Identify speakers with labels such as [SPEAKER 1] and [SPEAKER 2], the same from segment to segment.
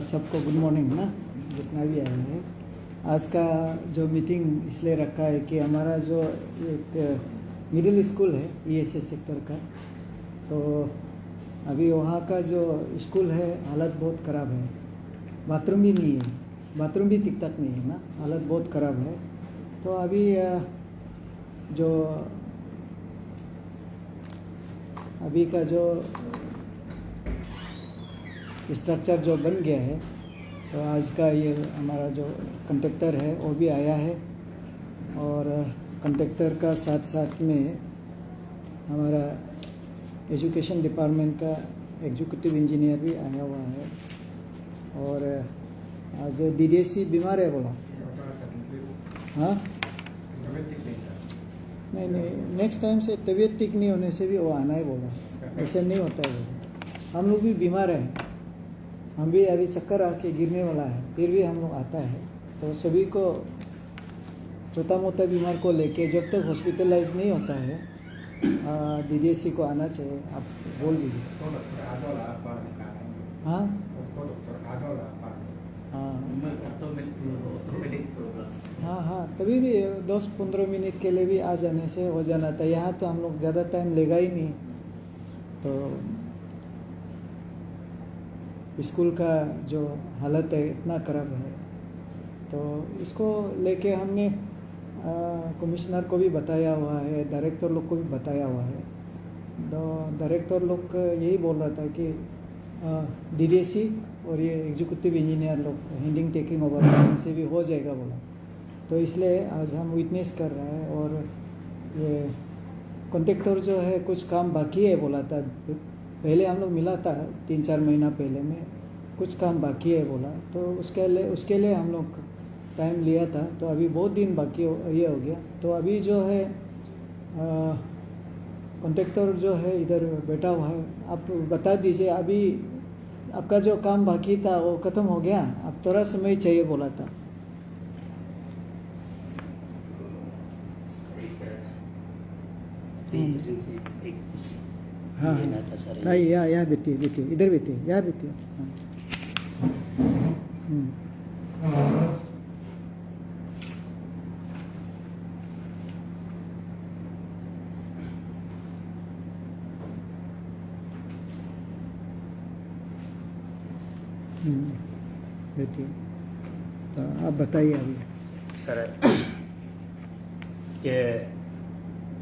[SPEAKER 1] सबको good morning ना, जितना भी आए हैं। आज का जो मीटिंग इसलिए रखा है कि हमारा जो एक मिडिल स्कूल है ESS सेक्टर का, तो अभी वहाँ का जो स्कूल है हालत बहुत ख़राब है। बाथरूम भी नहीं है, बाथरूम भी ठीक ठाक नहीं है ना, हालत बहुत ख़राब है। तो अभी जो अभी का जो स्ट्रक्चर जो बन गया है, तो आज का ये हमारा जो कंट्रैक्टर है वो भी आया है, और कंट्रैक्टर का साथ साथ में हमारा एजुकेशन डिपार्टमेंट का एग्जीक्यूटिव इंजीनियर भी आया हुआ है। और आज DDSC बीमार है बोला। हाँ नहीं, नेक्स्ट टाइम से तबीयत ठीक नहीं होने से भी वो आना ही बोला, ऐसे नहीं होता है बोला। हम लोग भी बीमार हैं, हम भी अभी चक्कर आके गिरने वाला है, फिर भी हम लोग आता है। तो सभी को छोटा मोटा बीमार को लेके जब तक हॉस्पिटलाइज नहीं होता है DDSC को आना चाहिए। आप बोल दीजिए। हाँ हाँ हाँ, तभी भी 10-15 मिनट के लिए भी आ जाने से हो जाना था। यहाँ तो हम लोग ज़्यादा टाइम लेगा ही नहीं। तो स्कूल का जो हालत है इतना ख़राब है, तो इसको लेके हमने कमिश्नर को भी बताया हुआ है, डायरेक्टर लोग को भी बताया हुआ है। तो डायरेक्टर लोग यही बोल रहा था कि DDSC और ये एग्जीक्यूटिव इंजीनियर लोग हैंडिंग टेकिंग ओवर से भी हो जाएगा बोला। तो इसलिए आज हम विटनेस कर रहे हैं। और ये कॉन्ट्रैक्टर जो है कुछ काम बाकी है बोला था, पहले हम लोग मिला था 3-4 महीना पहले में, कुछ काम बाकी है बोला। तो उसके लिए हम लोग टाइम लिया था। तो अभी बहुत दिन बाकी ये हो गया। तो अभी जो है कॉन्ट्रैक्टर जो है इधर बैठा हुआ है, आप बता दीजिए अभी आपका जो काम बाकी था वो ख़त्म हो गया, अब थोड़ा समय चाहिए बोला था। हाँ हाँ, यहाँ बैठिए, इधर बैठिए, यहाँ बैठिए। बैठिए। तो आप बताइए अभी।
[SPEAKER 2] सर, ये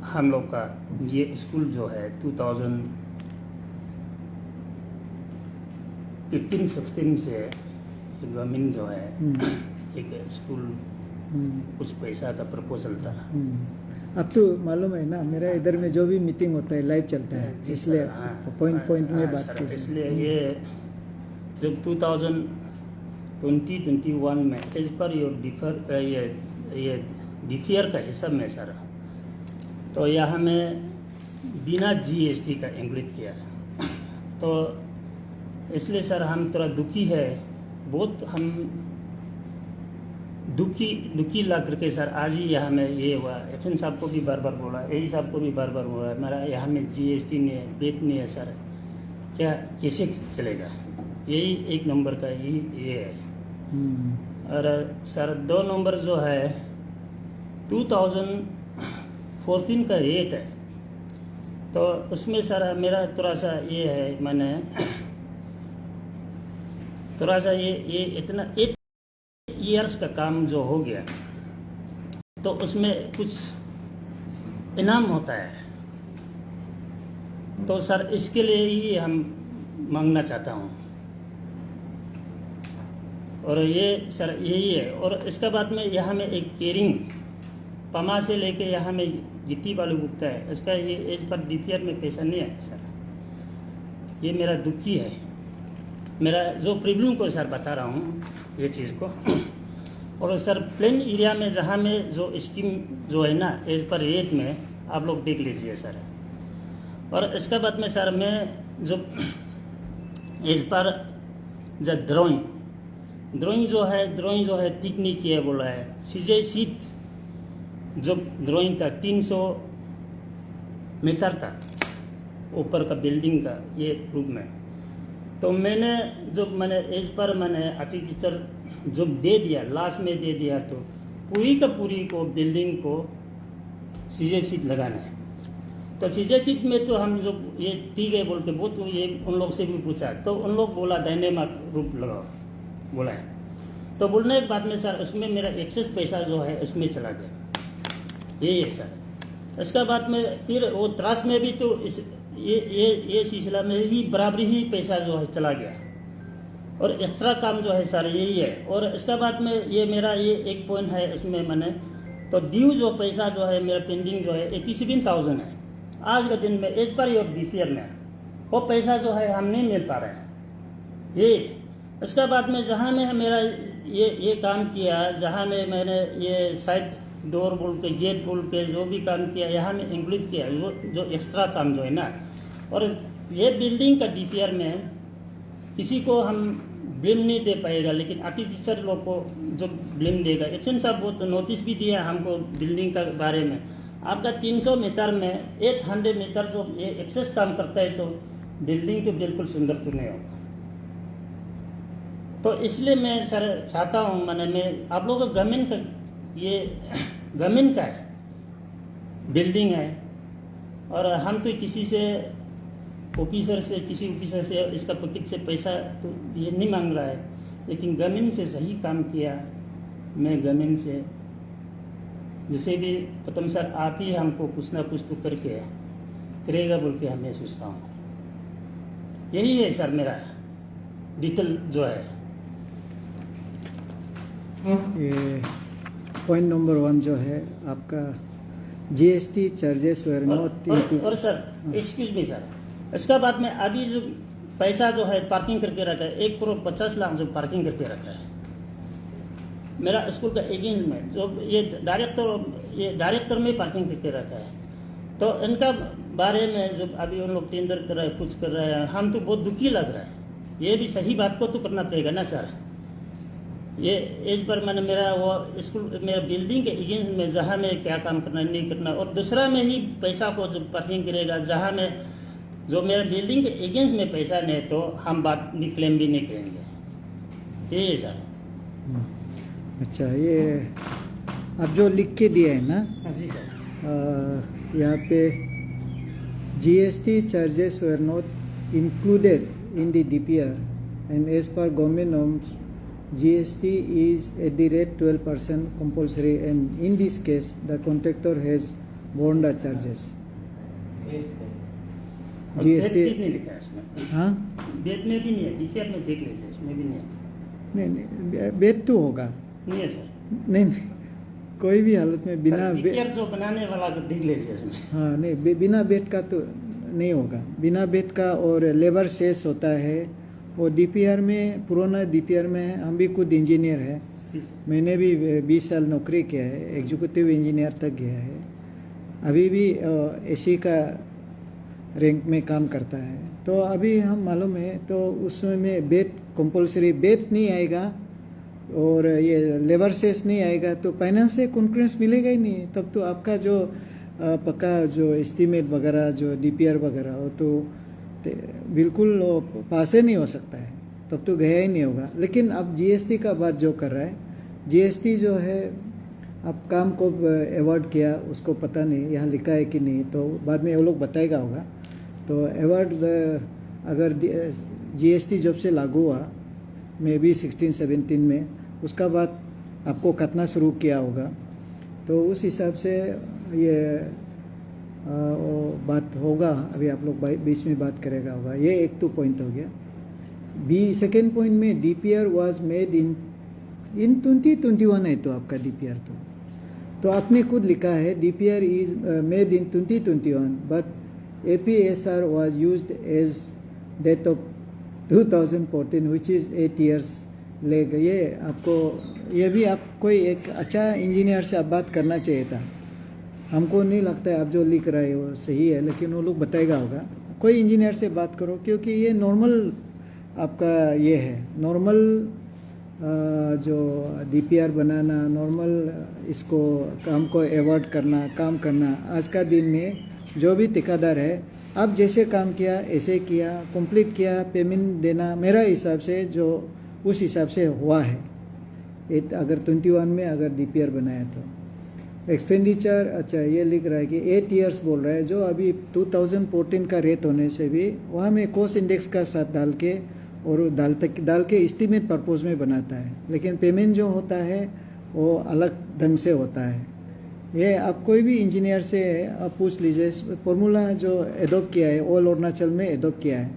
[SPEAKER 2] हम लोग का ये स्कूल जो है 2015-16 से गवर्नमेंट जो है एक स्कूल कुछ पैसा का प्रपोजल था।
[SPEAKER 1] अब तो मालूम है ना, मेरा इधर में जो भी मीटिंग होता है लाइव चलता है, इसलिए पॉइंट में बात की।
[SPEAKER 2] इसलिए ये जब 2020-21 में एज पर ये DPR का हिसाब में सर, तो यहाँ में बिना GST का इंक्लूड किया है। तो इसलिए सर हम थोड़ा दुखी है, बहुत हम दुखी लग करके सर आज ही यहाँ में ये हुआ। एक्शन साहब को भी बार बार बोला, यही साहब को भी बार बार बोला, मेरा यहाँ में GST में बेट नहीं है सर, क्या कैसे चलेगा। यही एक नंबर का ये है। और सर 2 नंबर जो है 2014 का रेट है, तो उसमें सर मेरा थोड़ा सा ये है, मैंने थोड़ा सा ये इतना 8 ईयर्स का काम जो हो गया, तो उसमें कुछ इनाम होता है। तो सर इसके लिए ही हम मांगना चाहता हूँ। और ये सर यही है। और इसके बाद में यहाँ में एक केयरिंग पमा से लेके यहाँ में गिट्टी बालू गुप्ता है, इसका ये एज पर DPR में पैसा नहीं है सर। ये मेरा दुखी है, मेरा जो प्रॉब्लम को सर बता रहा हूँ ये चीज़ को। और सर प्लेन एरिया में जहाँ में जो स्कीम जो है ना एज पर रेट में, आप लोग देख लीजिए सर। और इसके बाद में सर मैं जो एज पर जो ड्राइंग जो है ठीक नहीं किया बोला है। CJ सीट जो ड्राइंग का 300 मीटर था ऊपर का बिल्डिंग का ये रूप में, तो मैंने एज पर मैंने आर्किटेक्चर जो दे दिया, लास्ट में दे दिया, तो पूरी का पूरी को बिल्डिंग को सीजे सीट लगाना है। तो सीजे सीट में तो हम जो ये ठीक है बोल के वो तो ये उन लोग से भी पूछा, तो उन लोग बोला डायनेमार्क रूप लगाओ बोला है। तो बोलने के बाद में सर उसमें मेरा एक्सेस पैसा जो है उसमें चला गया, यही है सर। इसका बाद में फिर वो त्रास में भी तो ये सिलसिला में ही बराबरी ही पैसा जो है चला गया, और एक्स्ट्रा काम जो है सर यही है। और इसका बाद में ये मेरा ये एक पॉइंट है उसमें मैंने तो ड्यू जो पैसा जो है मेरा पेंडिंग जो है 87,000 है आज के दिन में, एज पर योर DPR में वो पैसा जो है हम नहीं मिल पा रहे हैं ये। इसका बाद में जहाँ में मेरा ये काम किया, जहाँ में मैंने ये साइड डोर बोल के गेट बोल के जो भी काम किया यहाँ में इंक्लूड किया जो एक्स्ट्रा काम जो है ना। और ये बिल्डिंग का DPR में किसी को हम ब्लेम नहीं दे पाएगा, लेकिन आर्किटेक्चर लोग को जो ब्लेम देगा। एक्शन साहब वो तो नोटिस भी दिया हमको बिल्डिंग का बारे में, आपका 300 मीटर में 800 मीटर जो ये एक्सेस काम करता है तो बिल्डिंग तो बिल्कुल सुंदर तो नहीं होगा। तो इसलिए मैं सर चाहता हूँ मैं आप लोगों का गवर्नमेंट का ये गवर्नमेंट का है बिल्डिंग है, और हम तो किसी से किसी ऑफिसर से इसका पॉकेट से पैसा तो ये नहीं मांग रहा है, लेकिन गवर्नमेंट से सही काम किया। मैं गवर्नमेंट से जैसे भी प्रथम सर आप ही हमको कुछ ना कुछ तो करके करेगा बोल के हमें सोचता हूँ। यही है सर मेरा डिटेल जो है।
[SPEAKER 1] ये पॉइंट नंबर 1 जो है आपका GST चार्जेस वेर नॉट।
[SPEAKER 2] और सर एक्सक्यूज मी सर, इसका बाद में अभी जो पैसा जो है पार्किंग करके रखा है 1,50,00,000 जो पार्किंग करके रखा है मेरा स्कूल का एगेंस्ट में, जो ये डायरेक्टर में पार्किंग करके रखा है। तो इनका बारे में जो अभी उन लोग टेंडर कर रहे हैं, कुछ कर रहे हैं, हम तो बहुत दुखी लग रहा है। ये भी सही बात को तो करना पड़ेगा ना सर। ये एज पर मैंने मेरा वो स्कूल मेरा बिल्डिंग के एगेंस्ट में जहाँ में क्या काम करना नहीं करना, और दूसरा में ही पैसा को जो पार्किंग करेगा जहाँ में जो मेरा बिल्डिंग के एगेंस्ट में पैसा नहीं, तो हम बात भी क्लेम भी नहीं करेंगे। यही है सर।
[SPEAKER 1] अच्छा, ये आप जो लिख के दिया है ना,
[SPEAKER 2] हाँ जी सर,
[SPEAKER 1] यहाँ पे GST charges were not included in the DPR and as per government norms GST is at the rate 12% compulsory, and in this case the contractor has borne the charges. GST
[SPEAKER 2] नहीं लिखा है इसमें।
[SPEAKER 1] हाँ,
[SPEAKER 2] बेद में भी नहीं है, DPR में देख लीजिए, इसमें भी नहीं है।
[SPEAKER 1] नहीं बेद तो होगा,
[SPEAKER 2] नहीं है सर,
[SPEAKER 1] नहीं कोई भी हालत में बिना
[SPEAKER 2] DPR जो बनाने वाला को देख लीजिए इसमें।
[SPEAKER 1] हाँ नहीं, बिना बेद का तो नहीं होगा। बिना बेद का और लेबर सेस होता है वो DPR में, पुराना DPR में। हम भी खुद इंजीनियर है, मैंने भी 20 साल नौकरी किया है, एग्जीक्यूटिव इंजीनियर तक गया है, अभी भी AC का रैंक में काम करता है। तो अभी हम मालूम है, तो उसमें बेद कंपलसरी, बेद नहीं आएगा और ये लेबर सेस नहीं आएगा तो फाइनेंस से कॉन्फ्रेंस मिलेगा ही नहीं। तब तो आपका जो पक्का जो एस्टीमेट वगैरह जो DPR वगैरह हो तो बिल्कुल पास ही नहीं हो सकता है, तब तो गया ही नहीं होगा। लेकिन अब GST का बात जो कर रहा है, GST जो है अब काम को अवॉर्ड किया, उसको पता नहीं यहाँ लिखा है कि नहीं, तो बाद में वो लोग बताएगा होगा। तो अवॉर्ड अगर GST जब से लागू हुआ मे बी 16-17 में, उसका बाद आपको कटना शुरू किया होगा, तो उस हिसाब से ये बात होगा। अभी आप लोग बीच में बात करेगा होगा। ये एक तो पॉइंट हो गया। सेकेंड पॉइंट में DPR वाज मेड इन 2021 है, तो आपका DPR तो आपने खुद लिखा है DPR is made in 2021 but APSR was used as date of 2014 which is 8 years लेगा। ये आपको, ये भी आप कोई एक अच्छा इंजीनियर से आप बात करना चाहिए था। हमको नहीं लगता है आप जो लिख रहे हो वो सही है, लेकिन वो लोग बताएगा होगा। कोई इंजीनियर से बात करो, क्योंकि ये नॉर्मल आपका ये है, नॉर्मल जो DPR बनाना, नॉर्मल इसको काम को अवॉर्ड करना, काम करना। आज का दिन में जो भी ठेकेदार है आप जैसे काम किया ऐसे किया, कंप्लीट किया, पेमेंट देना मेरा हिसाब से जो उस हिसाब से हुआ है। अगर 21 में अगर DPR बनाया तो एक्सपेंडिचर, अच्छा ये लिख रहा है कि 8 ईयर्स बोल रहा है, जो अभी 2014 का रेट होने से भी वहाँ में कॉस्ट इंडेक्स का साथ डाल के और डाल के एस्टीमेट पर्पस में बनाता है, लेकिन पेमेंट जो होता है वो अलग ढंग से होता है। ये आप कोई भी इंजीनियर से आप पूछ लीजिए, फॉर्मूला जो एडॉप्ट किया है ऑल अरुणाचल में एडॉप्ट किया है,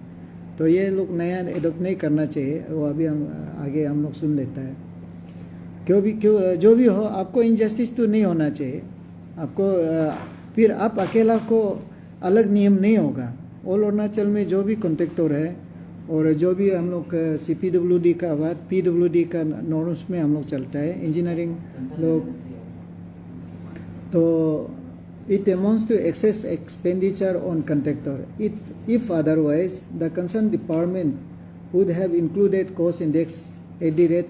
[SPEAKER 1] तो ये लोग नया एडॉप्ट नहीं करना चाहिए, वो अभी आगे हम लोग सुन लेता है। क्यों जो भी हो, आपको इनजस्टिस तो नहीं होना चाहिए। आपको फिर आप अकेला को अलग नियम नहीं होगा। ऑल अरुणाचल में जो भी कॉन्ट्रैक्टर है और जो भी हम लोग CPWD का बाद PWD का नॉर्म्स में हम लोग चलता है, इंजीनियरिंग लोग, तो it amounts to excess expenditure on contractor. If otherwise, the concerned department would have included cost index at the rate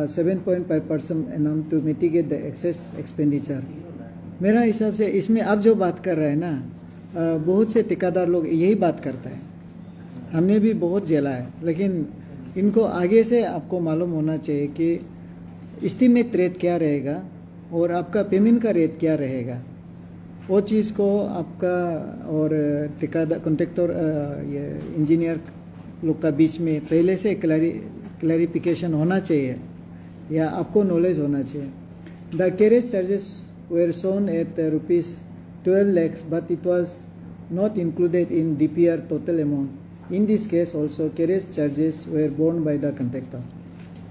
[SPEAKER 1] 7.5% annum to mitigate the excess expenditure. मेरा हिसाब से इसमें आप जो बात कर रहे हैं ना, बहुत से ठेकेदार लोग यही बात करता है, हमने भी बहुत झेला है, लेकिन इनको आगे से आपको मालूम होना चाहिए कि एस्टीमेट रेट क्या रहेगा और आपका पेमेंट का रेट क्या रहेगा। वो चीज़ को आपका और ठेकेदार कॉन्ट्रैक्टर ये इंजीनियर लोग का बीच में पहले से क्लैरिफिकेशन होना चाहिए या आपको नॉलेज होना चाहिए। The carriage charges were shown at ₹12 lakhs but it was not included in DPR total amount. In this case also carriage charges were borne by the contractor.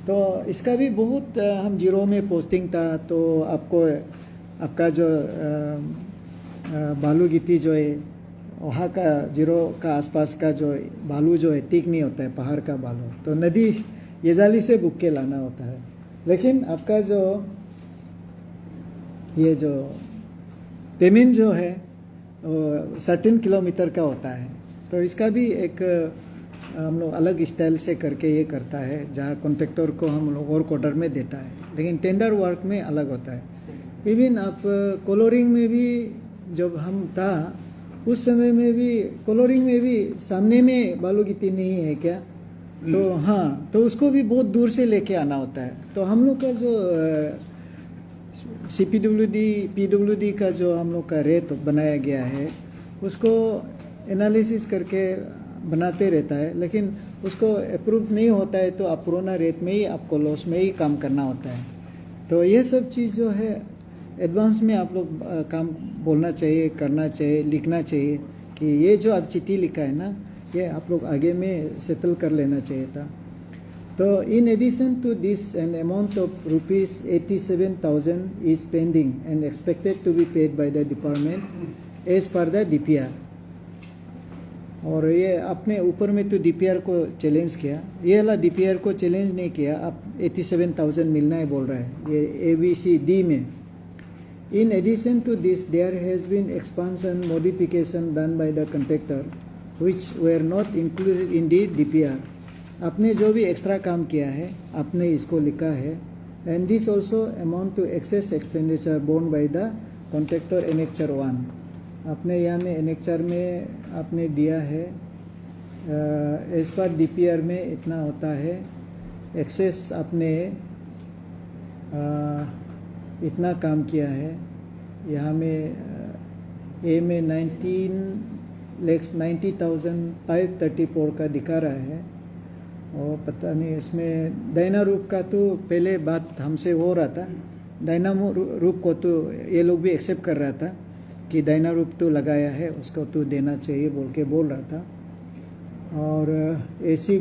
[SPEAKER 1] तो इसका भी बहुत हम जीरो में पोस्टिंग था, तो आपका जो बालू गिट्टी जो है वहाँ का जीरो का आसपास का जो बालू जो है ठीक नहीं होता है, पहाड़ का बालू, तो नदी येजाली से बुक के लाना होता है। लेकिन आपका जो ये जो पेमेंट जो है वो 13 किलोमीटर का होता है, तो इसका भी एक हम लोग अलग स्टाइल से करके ये करता है, जहाँ कॉन्ट्रैक्टर को हम लोग और क्वार्टर में देता है, लेकिन टेंडर वर्क में अलग होता है। इवन आप कलरिंग में भी जब हम था उस समय में भी कलरिंग में भी सामने में बालू गिट्टी नहीं है क्या, तो हाँ, तो उसको भी बहुत दूर से लेके आना होता है। तो हम लोग का जो PWD का जो हम लोग का रेट बनाया गया है उसको एनालिसिस करके बनाते रहता है, लेकिन उसको अप्रूव नहीं होता है तो आप पुराना रेट में ही आपको लॉस में ही काम करना होता है। तो ये सब चीज़ जो है एडवांस में आप लोग काम बोलना चाहिए, करना चाहिए, लिखना चाहिए कि ये जो आप चिट्ठी लिखा है ना, ये आप लोग आगे में सेटल कर लेना चाहिए था। तो in addition to this an amount of ₹87,000 is pending and expected to be paid by the department as per the DPR। और ये आपने ऊपर में तो DPR को चैलेंज किया, ये वाला DPR को चैलेंज नहीं किया, आप 87,000 मिलना है बोल रहा है ये ABCD में। In addition to this, there has been expansion modification done by the contractor, which were not included in the DPR. आपने जो भी एक्स्ट्रा काम किया है आपने इसको लिखा है, and this also amount to excess expenditure borne by the contractor Annexure 1. आपने यहाँ में Annexure में आपने दिया है एज पर DPR में इतना होता है, एक्सेस आपने इतना काम किया है। यहाँ में A में 19,90,534 का दिखा रहा है, और पता नहीं इसमें डायना रूप का तो पहले बात हमसे हो रहा था, डायना रूप को तो ये लोग भी एक्सेप्ट कर रहा था कि डायना रूप तो लगाया है उसको तो देना चाहिए बोल रहा था। और AC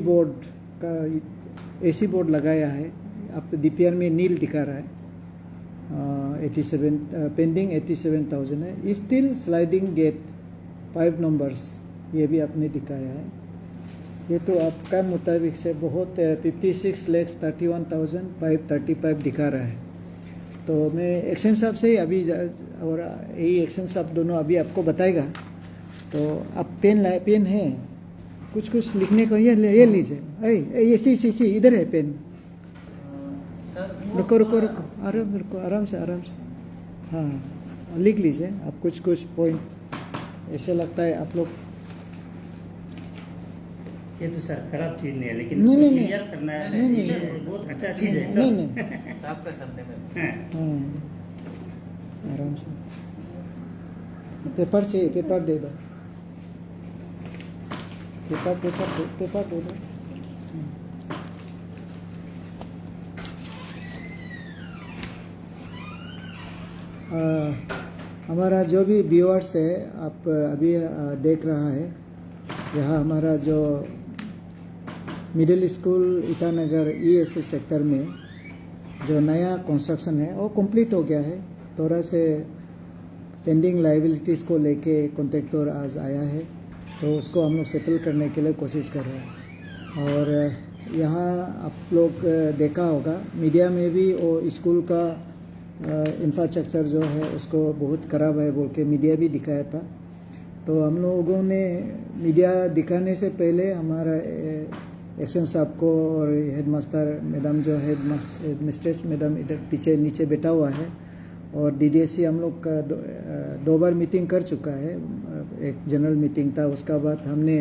[SPEAKER 1] बोर्ड लगाया है, अब DPR में नील दिखा रहा है, 87 पेंडिंग 87,000 है। स्टिल स्लाइडिंग गेट 5 नंबर्स ये भी आपने दिखाया है। ये तो आपका मुताबिक से बहुत 56,31,535 दिखा रहा है। तो मैं एक्शन साहब से ही अभी और यही एक्शन साहब दोनों अभी आपको बताएगा। तो आप पेन है कुछ लिखने को, ये लीजिए, ये सी इधर है पेन, रुको आराम से हाँ लिख लीजिए आप कुछ पॉइंट। ऐसे लगता है आप लोग
[SPEAKER 2] ये तो सर खराब चीज नहीं है, लेकिन
[SPEAKER 1] नहीं,
[SPEAKER 2] इसको
[SPEAKER 1] नहीं,
[SPEAKER 2] क्लियर करना है।
[SPEAKER 1] नहीं, नहीं,
[SPEAKER 2] ये
[SPEAKER 1] नहीं।
[SPEAKER 2] बहुत अच्छा चीज है तो।
[SPEAKER 1] नहीं नहीं
[SPEAKER 3] आपका सामने में
[SPEAKER 2] हाँ।
[SPEAKER 1] आराम से पेपर चाहिए, पेपर दे दो, पेपर दे दो। हमारा जो भी व्यूअर्स है, आप अभी देख रहा है, यहाँ हमारा जो middle school Itanagar ESC sector में जो नया कंस्ट्रक्शन है वो कंप्लीट हो गया है। थोड़ा से पेंडिंग लाइबिलिटीज़ को लेके कॉन्ट्रैक्टर आज आया है, तो उसको हम लोग सेटल करने के लिए कोशिश कर रहे हैं। और यहाँ आप लोग देखा होगा मीडिया में भी वो स्कूल का इंफ्रास्ट्रक्चर जो है उसको बहुत ख़राब है बोल के मीडिया भी दिखाया था। तो हम लोगों ने मीडिया दिखाने से पहले हमारा एक्शन साहब को और हेडमास्टर मैडम जो हेडमिस्ट्रेस मैडम इधर पीछे नीचे बैठा हुआ है, और DDSC हम लोग का दो बार मीटिंग कर चुका है। एक जनरल मीटिंग था, उसका बाद हमने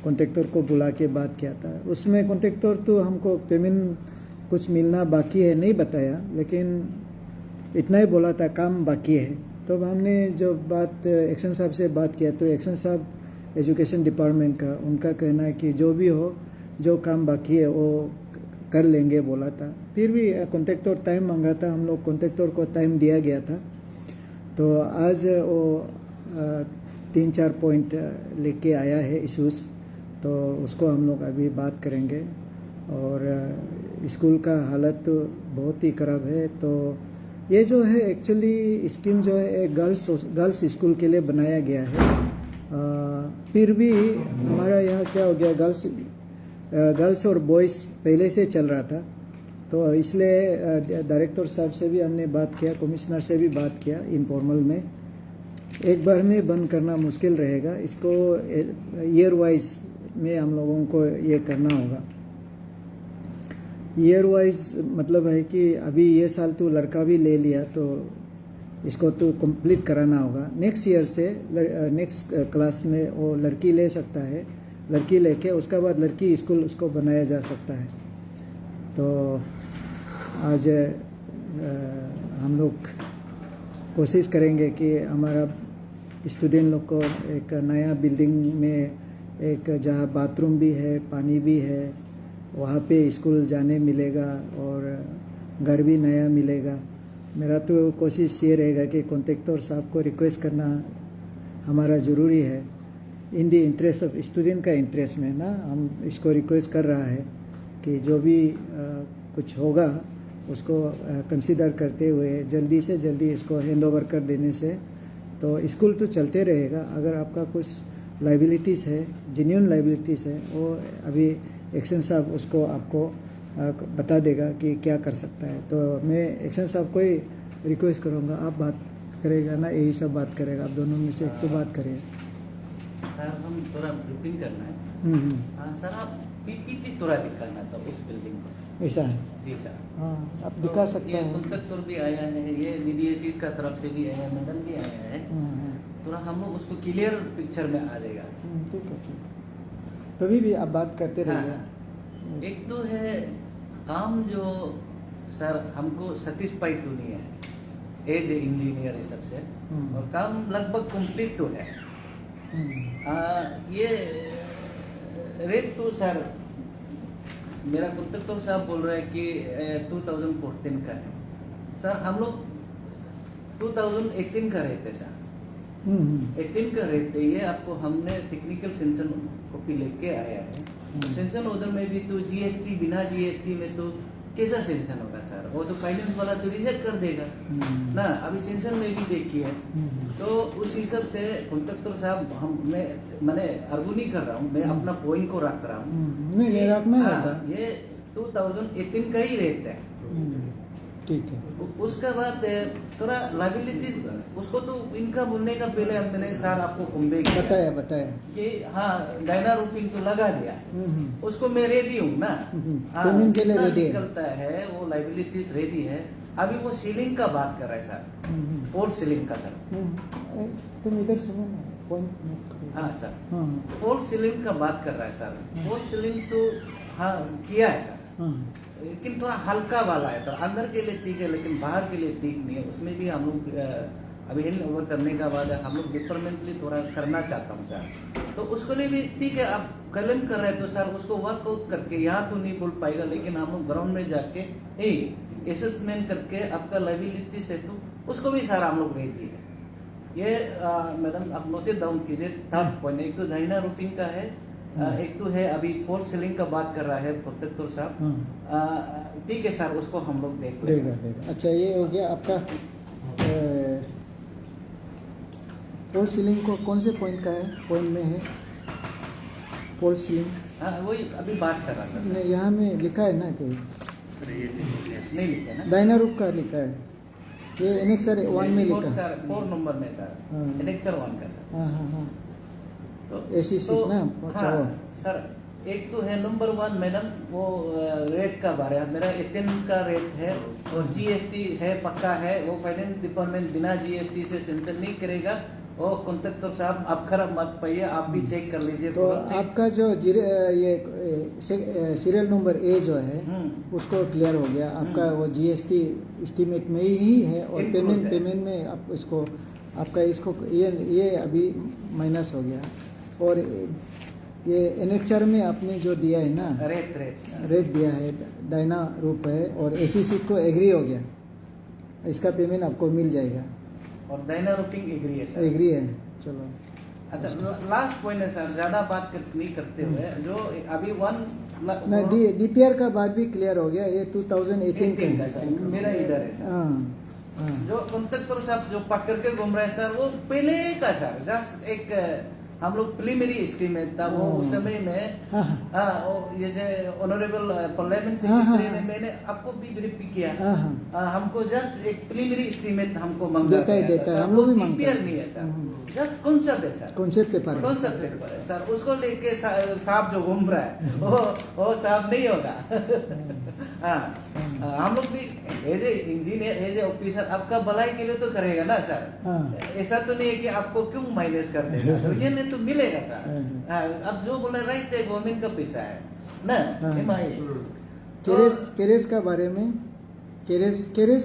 [SPEAKER 1] कॉन्ट्रैक्टर को बुला के बात किया था। उसमें कॉन्ट्रैक्टर तो हमको पेमेंट कुछ मिलना बाकी है नहीं बताया, लेकिन इतना ही बोला था काम बाकी है। तो हमने जो बात एक्शन साहब से बात किया, तो एक्शन साहब एजुकेशन डिपार्टमेंट का उनका कहना है कि जो भी हो, जो काम बाकी है वो कर लेंगे बोला था। फिर भी कॉन्ट्रैक्टर टाइम मांगा था, हम लोग कॉन्ट्रैक्टर को टाइम दिया गया था। तो आज वो 3-4 पॉइंट लेके आया है इशूज़, तो उसको हम लोग अभी बात करेंगे। और स्कूल का हालत तो बहुत ही ख़राब है। तो ये जो है एक्चुअली स्कीम जो है गर्ल्स स्कूल के लिए बनाया गया है। फिर भी हमारा यहाँ क्या हो गया, गर्ल्स और बॉयज़ पहले से चल रहा था, तो इसलिए डायरेक्टर साहब से भी हमने बात किया, कमिश्नर से भी बात किया इनफॉर्मल में। एक बार में बंद करना मुश्किल रहेगा, इसको ईयर वाइज में हम लोगों को ये करना होगा। ईयर वाइज मतलब है कि अभी ये साल तो लड़का भी ले लिया, तो इसको तो कंप्लीट कराना होगा। नेक्स्ट ईयर से नेक्स्ट क्लास में वो लड़की ले सकता है, लड़की लेके उसका बाद लड़की स्कूल उसको बनाया जा सकता है। तो आज हम लोग कोशिश करेंगे कि हमारा स्टूडेंट लोग को एक नया बिल्डिंग में एक जहाँ बाथरूम भी है, पानी भी है, वहाँ पे स्कूल जाने मिलेगा और घर भी नया मिलेगा। मेरा तो कोशिश ये रहेगा कि कॉन्ट्रैक्टर साहब को रिक्वेस्ट करना हमारा ज़रूरी है, इन दी इंटरेस्ट ऑफ स्टूडेंट का इंटरेस्ट में ना। हम इसको रिक्वेस्ट कर रहा है कि जो भी कुछ होगा उसको कंसीडर करते हुए जल्दी से जल्दी इसको हैंड ओवर कर देने से तो स्कूल तो चलते रहेगा। अगर आपका कुछ लाइबिलिटीज़ है, जेन्युइन लाइबिलिटीज़ है, वो अभी एक्शन साहब उसको आपको बता देगा कि क्या कर सकता है। तो मैं एक्शन साहब को ही रिक्वेस्ट करूँगा, आप बात करेगा ना, यही सब बात करेगा, आप दोनों में से एक तो बात करें।
[SPEAKER 3] सर हम थोड़ा ब्रीफिंग करना है। हाँ सर, आप PPT थोड़ा दिखाना था उस बिल्डिंग को।
[SPEAKER 1] ऐसा है?
[SPEAKER 3] जी सर।
[SPEAKER 1] हाँ, आप दिखा सकते
[SPEAKER 3] ये
[SPEAKER 1] हैं।
[SPEAKER 3] कॉन्ट्रैक्टर भी आया है, ये DDSC का तरफ से भी आया है, मैडम भी आया है। थोड़ा हम लोग उसको क्लियर पिक्चर में आ जाएगा।
[SPEAKER 1] ठीक है, ठीक है। तभी भी आप बात करते रहिए।
[SPEAKER 3] हाँ। एक तो है काम जो सर हमको सेटिस्फाइड तो नहीं है एज इंजीनियर ये सबसे, और काम लगभग कंप्लीट तो है। ये रेट तो सर मेरा कॉन्ट्रैक्टर साहब बोल रहे हैं कि 2014 का है। सर हम लोग 2018 का रहते सर, 18 का रहते ये आपको हमने टेक्निकल सेंशन कॉपी लेके आया है। सेंशन ऑर्डर में भी तो GST, बिना GST में तो कैसा सेंशन होगा सर, वो तो फाइनेंस वाला तो रिजेक्ट कर देगा ना। अभी सेंशन में भी देखिए, तो उस हिसाब से कॉन्ट्रैक्टर साहब मैंने आर्गू नहीं कर रहा हूँ, मैं अपना पॉइंट को रख रहा हूँ।
[SPEAKER 1] नहीं रखना है,
[SPEAKER 3] ये 2018 का ही रेट है।
[SPEAKER 1] ठीक है।
[SPEAKER 3] उसके बाद थोड़ा लाइबिलिटीज उसको तो इनका बोलने का पहले मैंने सर आपको कन्वे
[SPEAKER 1] बताया
[SPEAKER 3] कि हाँ डायना रूफिंग तो लगा दिया, उसको मैं रेडी हूँ ना।
[SPEAKER 1] पेमेंट के लिए रेडी
[SPEAKER 3] निकलता है वो लाइबिलिटीज रेडी है। अभी वो सीलिंग का बात कर रहा है सर, फोर्थ सीलिंग का सर।
[SPEAKER 1] तुम इधर सुनो ना। पॉइंट।
[SPEAKER 3] हाँ सर,
[SPEAKER 1] हाँ
[SPEAKER 3] फोल्स सीलिंग का बात कर रहा है सर। फोल्स सीलिंग तो हाँ किया है सर,
[SPEAKER 1] हाँ
[SPEAKER 3] लेकिन थोड़ा हल्का वाला है, तो अंदर के लिए ठीक है लेकिन बाहर के लिए ठीक नहीं है। उसमें भी हम लोग अभी हैंड ओवर करने का बाद हम लोग डिपार्टमेंटली थोड़ा करना चाहता हूँ सर। तो उसके लिए भी ठीक है, आप क्लेम कर रहे हैं तो सर उसको वर्कआउट करके यहाँ तो नहीं बोल पाएगा, लेकिन हम लोग ग्राउंड में जाके असेसमेंट करके आपका लाइबिलिटी से तो उसको भी सर हम लोग रेट दिए। ये मैडम आप नोटेड डाउन कीजिए। थर्ड पॉइंट, एक तो डाइना रूफिंग का है, एक तो है अभी फोर्स सीलिंग का बात कर रहा है प्रोटेक्टर साहब। ठीक है सर, उसको हम लोग देख
[SPEAKER 1] देगा। अच्छा, ये हो गया आपका फोल्स सीलिंग को कौन से पॉइंट का है, पॉइंट में है फोल्स सीलिंग?
[SPEAKER 3] हाँ वही अभी बात कर रहा था सर।
[SPEAKER 1] नहीं, यहाँ में लिखा है ना कि
[SPEAKER 3] नहीं लिखा ना,
[SPEAKER 1] डायना रूफ का लिखा है, ये एनेक्सर 1 में लिखा है।
[SPEAKER 3] सर 4 नंबर में सर,
[SPEAKER 1] हाँ।
[SPEAKER 3] एनेक्सर 1 का सर।
[SPEAKER 1] हाँ हाँ हाँ,
[SPEAKER 3] तो
[SPEAKER 1] ऐसी सीट ना, अच्छा
[SPEAKER 3] हाँ,
[SPEAKER 1] वो।
[SPEAKER 3] सर एक तो है नंबर 1 मैडम, वो रेट का बारे में मेरा 18 का रेट है और जीएसटी है पक्का है। वो फाइनेंस डिपार्टमेंट बिना जीएसटी से सेंशन नहीं करेगा। वो कॉन्ट्रैक्टर साहब आप खराब मत पाइए, आप भी चेक कर लीजिए।
[SPEAKER 1] तो आपका जो ये सीरियल नंबर ए जो है उसको क्लियर हो गया आपका, वो जीएसटी एस्टीमेट में ही है और
[SPEAKER 3] Include है।
[SPEAKER 1] पेमेंट में आप इसको आपका इसको ये अभी माइनस हो गया। और ये एनेक्चर में आपने जो दिया है ना, रेट दिया है, डायना रूप है और एसी सीट को एग्री हो गया, इसका पेमेंट आपको मिल जाएगा।
[SPEAKER 3] और डायना रूफिंग एग्री है सर,
[SPEAKER 1] एग्री है, चलो।
[SPEAKER 3] अच्छा लास्ट पॉइंट है सर, ज्यादा बात नहीं करते हुए, जो अभी
[SPEAKER 1] नहीं, डीपीआर का बात भी क्लियर हो गया, ये 2018
[SPEAKER 3] का सर, मेरा इधर है सर।
[SPEAKER 1] हाँ
[SPEAKER 3] जो कॉन्ट्रैक्टर साहब जो पकड़ के घूम रहे हैं सर, वो पहले का सर, जस्ट एक हम लोग प्रीलिमिनरी एस्टीमेट था वो उस समय में। हाँ, ये जो ऑनरेबल पार्लियामेंट सेक्रेटरी ने मैंने आपको भी ब्रीफ भी किया। हमको जस्ट एक प्रीलिमिनरी एस्टीमेट हमको मंगा
[SPEAKER 1] देता है, हम लोग भी मांगते हैं।
[SPEAKER 3] नहीं है सर, जस्ट कॉन्सेप्ट है सर,
[SPEAKER 1] कॉन्सेप्ट पेपर
[SPEAKER 3] है सर। उसको लेके साहब जो घूम रहा है वो साहब नहीं होगा। हाँ, हम लोग भी as a engineer, as a officer आपका भलाई के लिए तो करेगा ना सर। ऐसा तो नहीं है कि आपको क्यों माइनस कर देगा, तो ये नहीं तो मिलेगा सर। अब जो बोला राइट है, गवर्नमेंट का पैसा है ना।
[SPEAKER 1] केरेस का बारे में, केरेस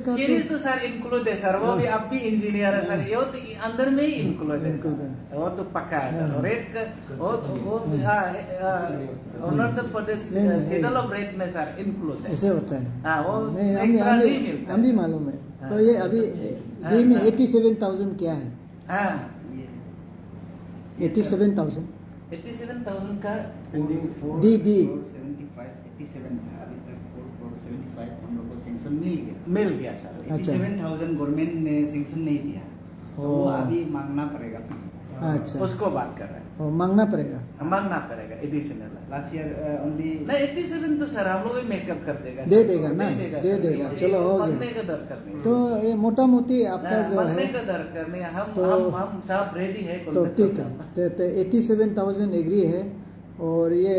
[SPEAKER 1] का
[SPEAKER 3] तो सर इंक्लूड है सर, वो भी आप भी इंजीनियर है सर, ये तो अंदर में ही इंक्लूड है सर, वो तो पक्का है सर। रेट का वो Arunachal Pradesh schedule of rate में सर इंक्लूड है,
[SPEAKER 1] ऐसे होता है।
[SPEAKER 3] हाँ, वो
[SPEAKER 1] नहीं,
[SPEAKER 3] एक्स्ट्रा नहीं मिलता,
[SPEAKER 1] हम भी मालूम है। तो ये अभी डी में 87,000 क्या है?
[SPEAKER 3] हाँ
[SPEAKER 1] 87,000
[SPEAKER 3] का
[SPEAKER 1] डी
[SPEAKER 4] 87 था, अभी तक 475 हम लोग को सेंक्शन
[SPEAKER 3] मिल गया सर।
[SPEAKER 4] 87,000 गवर्नमेंट ने सेंक्शन नहीं दिया, तो वो अभी मांगना पड़ेगा।
[SPEAKER 1] अच्छा,
[SPEAKER 3] उसको बात कर रहे हैं,
[SPEAKER 1] मांगना पड़ेगा,
[SPEAKER 3] मांगना पड़ेगा एडिशनल।
[SPEAKER 4] लास्ट ईयर ओनली
[SPEAKER 3] नहीं 87 तो सर हम लोग ही मेकअप कर देगा,
[SPEAKER 1] दे देगा ना, दे
[SPEAKER 3] सर।
[SPEAKER 1] देगा,
[SPEAKER 3] ये
[SPEAKER 1] चलो हो
[SPEAKER 3] मांगने
[SPEAKER 1] गया।
[SPEAKER 3] का दरकार नहीं,
[SPEAKER 1] तो ये मोटा मोटी आपका जो
[SPEAKER 3] मांगने
[SPEAKER 1] है
[SPEAKER 3] का दरकार नहीं,
[SPEAKER 1] तो-
[SPEAKER 3] हम साहब रेडी है।
[SPEAKER 1] तो ठीक है, तो 87,000 एग्री है। और ये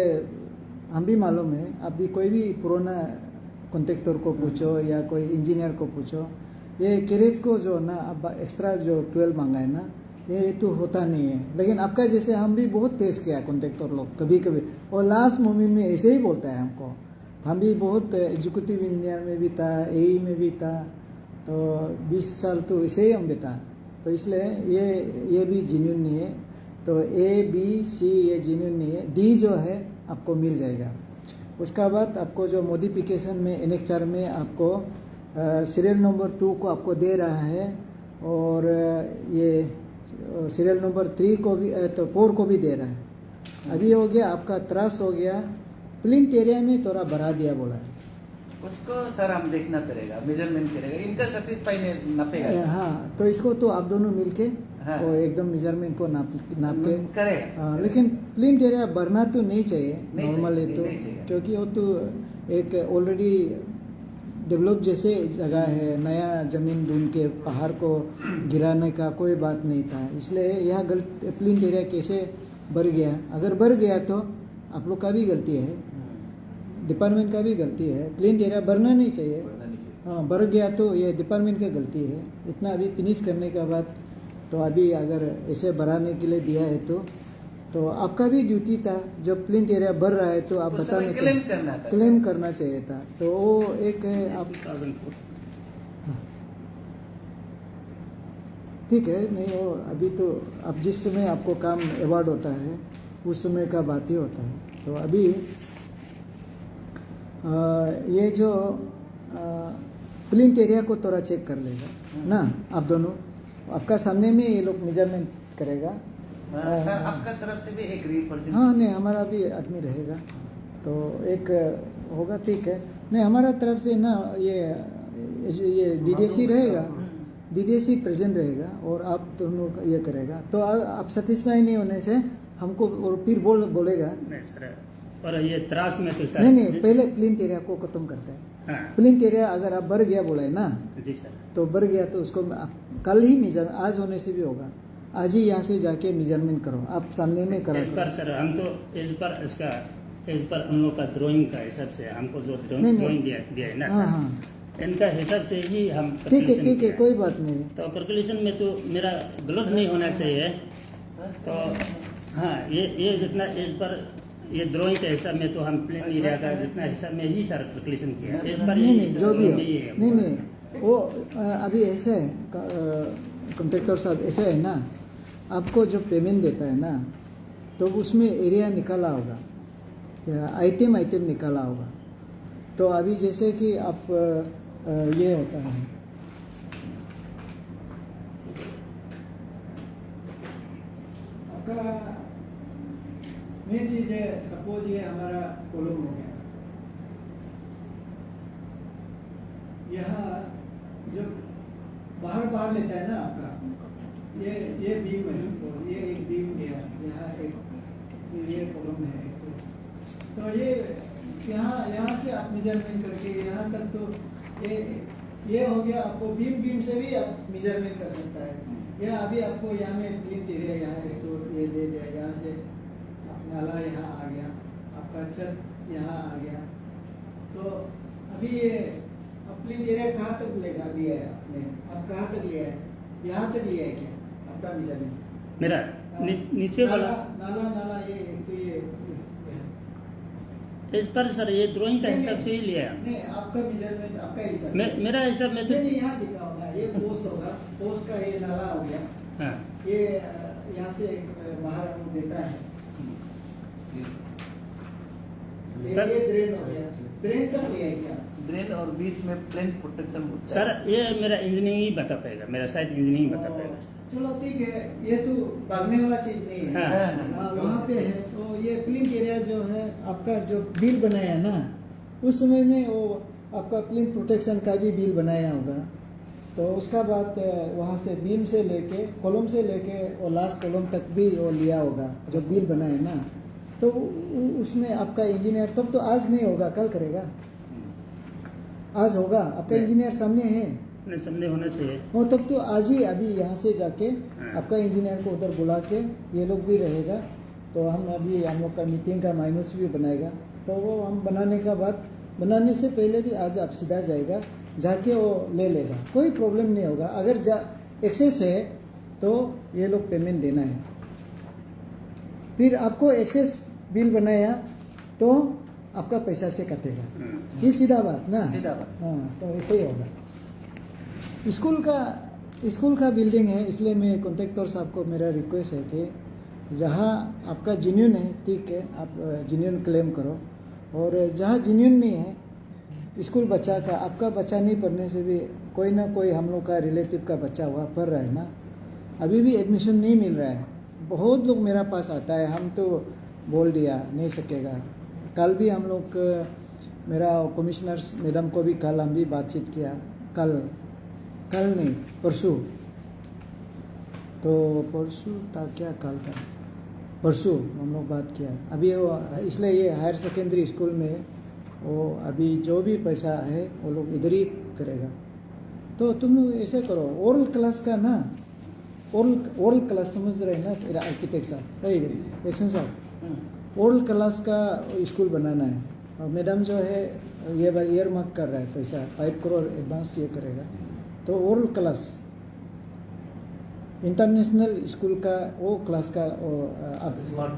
[SPEAKER 1] हम भी मालूम है, अभी कोई भी पुराना कॉन्ट्रैक्टर को पूछो या कोई इंजीनियर को पूछो, ये केरेस को जो ना अब एक्स्ट्रा जो 12 मांगा है ना, ये तो होता नहीं है। लेकिन आपका जैसे हम भी बहुत फेस किया कॉन्ट्रैक्टर लोग कभी कभी, और लास्ट मोमेंट में ऐसे ही बोलता है हमको। हम भी बहुत एग्जीक्यूटिव इंजीनियर में भी था, एई में भी था, तो 20 साल तो ऐसे ही हम भी था। तो इसलिए ये भी जेन्युइन नहीं है। तो ए बी सी ये जेन्युइन नहीं है, डी जो है आपको मिल जाएगा। उसका बाद आपको जो मॉडिफिकेशन में एनेक्चर में आपको सीरियल नंबर 2 को आपको दे रहा है, और ये सीरियल नंबर 3 को भी तो 4 को भी दे रहा है। अभी हो गया आपका त्रास हो गया, प्लिंथ एरिया में थोड़ा बढ़ा दिया बोला है।
[SPEAKER 3] उसको सर हम देखना पड़ेगा, मेजरमेंट करेगा, इनका सैटिस्फाई नापेगा।
[SPEAKER 1] हाँ, तो इसको तो आप दोनों मिलके
[SPEAKER 3] हाँ।
[SPEAKER 1] और एकदम मेजरमेंट को नाप के
[SPEAKER 3] करेगा सर,
[SPEAKER 1] हाँ, लेकिन प्लिंथ एरिया बढ़ना तो नहीं चाहिए
[SPEAKER 3] नहीं
[SPEAKER 1] नॉर्मली
[SPEAKER 3] चाहिए,
[SPEAKER 1] तो,
[SPEAKER 3] नहीं चाहिए।
[SPEAKER 1] क्योंकि वो तो एक ऑलरेडी डेवलप जैसे जगह है, नया ज़मीन ढूंढ के पहाड़ को गिराने का कोई बात नहीं था। इसलिए यह प्लिंथ एरिया कैसे बढ़ गया? अगर बढ़ गया तो आप लोग का भी गलती है, डिपार्टमेंट का भी गलती है। प्लिंथ एरिया बढ़ना नहीं चाहिए। हाँ, बढ़ गया तो ये डिपार्टमेंट की गलती है। इतना अभी फिनिश करने के बाद तो अभी अगर ऐसे बढ़ाने के लिए दिया है तो आपका भी ड्यूटी था, जब प्लिंथ एरिया बढ़ रहा है तो आप
[SPEAKER 3] उस
[SPEAKER 1] बताने
[SPEAKER 3] समय क्लेम करना था,
[SPEAKER 1] क्लेम करना चाहिए था। तो वो एक है आप
[SPEAKER 2] 2004
[SPEAKER 1] ठीक है, नहीं वो अभी तो अब जिस समय आपको काम अवार्ड होता है उस समय का बात ही होता है। तो अभी ये जो प्लिंथ एरिया को थोड़ा चेक कर लेगा ना आप दोनों, आपका सामने में ये लोग मेजरमेंट करेगा।
[SPEAKER 3] सर आपका तरफ से भी एक रिप्रेजेंटेटिव,
[SPEAKER 1] हाँ नहीं हमारा भी आदमी रहेगा तो एक होगा, ठीक है। नहीं हमारा तरफ से ना ये डीडीएसी रहेगा, डीडीएसी प्रेजेंट रहेगा और आप दोनों का ये करेगा। तो आप सेटिस्फाई नहीं होने से हमको और फिर बोलेगा
[SPEAKER 2] नहीं सर, और ये त्रास में तो सर
[SPEAKER 1] नहीं पहले प्लिंथ एरिया को खत्म करते हैं।
[SPEAKER 2] हाँ
[SPEAKER 1] प्लिंथ एरिया अगर आप बढ़ गया बोला है ना,
[SPEAKER 2] जी सर,
[SPEAKER 1] तो बढ़ गया तो उसको आप कल ही मेजर, आज होने से भी होगा, आज ही यहाँ से जाके मेजरमेंट करो, आप सामने में करा
[SPEAKER 2] इस पर सर हम तो इस पर हम लोग का ड्राइंग का हिसाब से हमको जो
[SPEAKER 1] नहीं,
[SPEAKER 2] ड्राइंग दिया है ना
[SPEAKER 1] हाँ
[SPEAKER 2] सर,
[SPEAKER 1] हाँ
[SPEAKER 2] इनका हिसाब से ही हम
[SPEAKER 1] ठीक है
[SPEAKER 2] calculation
[SPEAKER 1] ठीक है
[SPEAKER 2] किया।
[SPEAKER 1] कोई बात नहीं।
[SPEAKER 2] तो कैलकुलेशन में तो मेरा गलत नहीं होना चाहिए। तो हाँ ये जितना इस पर ये ड्राइंग के हिसाब में तो हम प्लेन एरिया का जितना हिसाब में ही सर कैलकुलेशन किया इस पर
[SPEAKER 1] नहीं नहीं जो भी हो,
[SPEAKER 2] यही है।
[SPEAKER 1] नहीं वो अभी ऐसे है कॉन्ट्रैक्टर साहब, ऐसे है ना, आपको जो पेमेंट देता है ना तो उसमें एरिया निकाला होगा या आइटम निकाला होगा। तो अभी जैसे कि आप ये होता है आपका मेन चीज है, सपोज ये हमारा कॉलम हो गया, यहाँ जो बाहर लेता है ना आपका ये बीम है, सपोज ये एक बीम गया, यहाँ एक ये कॉलम है तो ये यहाँ से आप मेजरमेंट करके यहाँ तक तो ये हो गया। आपको बीम से भी आप मेजरमेंट कर सकता है। या अभी आपको यहाँ में प्लिंथ एरिया यहाँ है तो ये दे दिया, यहाँ से नाला यहाँ आ गया, आपका छत यहाँ आ गया। तो अभी ये प्लिंथ एरिया कहाँ तक लिया है आपने, आप कहाँ तक लिया है, यहाँ तक लिया है क्या आपका मेजरमेंट?
[SPEAKER 2] मेरा नीचे वाला
[SPEAKER 1] नाला ये तो ये
[SPEAKER 2] इस पर सर ये ड्राइंग का हिसाब से ही लिया है।
[SPEAKER 1] नहीं आपका मेजरमेंट आपका हिसाब
[SPEAKER 2] मेरा हिसाब में तो
[SPEAKER 1] नहीं यहाँ दिखा होगा, ये पोस्ट होगा, पोस्ट का ये नाला हो गया,
[SPEAKER 2] हाँ
[SPEAKER 1] ये यहाँ से बाहर हमको देता है,
[SPEAKER 2] सर
[SPEAKER 1] ये ड्रेन हो गया, ड्रेन तक लिया है क्या?
[SPEAKER 3] ड्रेन और बीच में प्लेन प्रोटेक्शन होता है।
[SPEAKER 2] सर ये मेरा इंजीनियरिंग ही बता पाएगा, मेरा शायद इंजीनियरिंग बता पाएगा सर।
[SPEAKER 1] चलो ठीक है, ये तो भागने वाला चीज नहीं है।
[SPEAKER 2] हाँ।
[SPEAKER 1] वहाँ पे है तो ये प्लिंथ एरिया जो है आपका जो बिल बनाया ना उस समय में वो आपका प्लिंथ प्रोटेक्शन का भी बिल बनाया होगा। तो उसका बाद वहाँ से बीम से लेके कॉलम से लेके और लास्ट कॉलम तक भी वो लिया होगा जो बिल बनाया ना। तो उसमें आपका इंजीनियर तब तो आज नहीं होगा, कल करेगा, आज होगा, आपका इंजीनियर सामने है
[SPEAKER 2] नहीं सामने होना चाहिए।
[SPEAKER 1] वो तब तो आज ही अभी यहाँ से जाके आपका इंजीनियर को उधर बुला के ये लोग भी रहेगा। तो हम लोग का मीटिंग का माइनस भी बनाएगा। तो वो हम बनाने का बाद, बनाने से पहले भी आज आप सीधा जाएगा, जाके वो ले लेगा, कोई प्रॉब्लम नहीं होगा। अगर एक्सेस है तो ये लोग पेमेंट देना है। फिर आपको एक्सेस बिल बनाया तो आपका पैसा से कटेगा, ये सीधा बात ना।
[SPEAKER 3] सीधा बात।
[SPEAKER 1] हाँ तो ऐसे ही होगा। स्कूल का बिल्डिंग है, इसलिए मैं कॉन्ट्रैक्टर साहब को मेरा रिक्वेस्ट है कि जहाँ आपका जेन्युइन है ठीक है, आप जेन्युइन क्लेम करो, और जहाँ जेन्युइन नहीं है स्कूल बच्चा का, आपका बच्चा नहीं पढ़ने से भी कोई ना कोई हम लोग का रिलेटिव का बच्चा हुआ पढ़ रहा है ना, अभी भी एडमिशन नहीं मिल रहा है। बहुत लोग मेरा पास आता है, हम तो बोल दिया नहीं सकेगा। कल भी हम लोग मेरा कमिश्नर मैडम को भी कल हम भी बातचीत किया, कल नहीं परसों, तो परसों था क्या कल था, परसों हम लोग बात किया। अभी वो इसलिए ये हायर सेकेंडरी स्कूल में वो अभी जो भी पैसा है वो लोग इधर ही करेगा। तो तुम लोग ऐसे करो, ओरल क्लास का ना, ओरल क्लास समझ रहे हैं ना मेरा आर्किटेक्ट साहब, एक्शन साहब, ओरल क्लास का स्कूल बनाना है। और मैडम जो है ये बार ईयर मार्क कर रहा है पैसा, 5 करोड़ एडवांस ये करेगा। तो ओरल क्लास इंटरनेशनल स्कूल का वो क्लास का वो, आप
[SPEAKER 5] स्मार्ट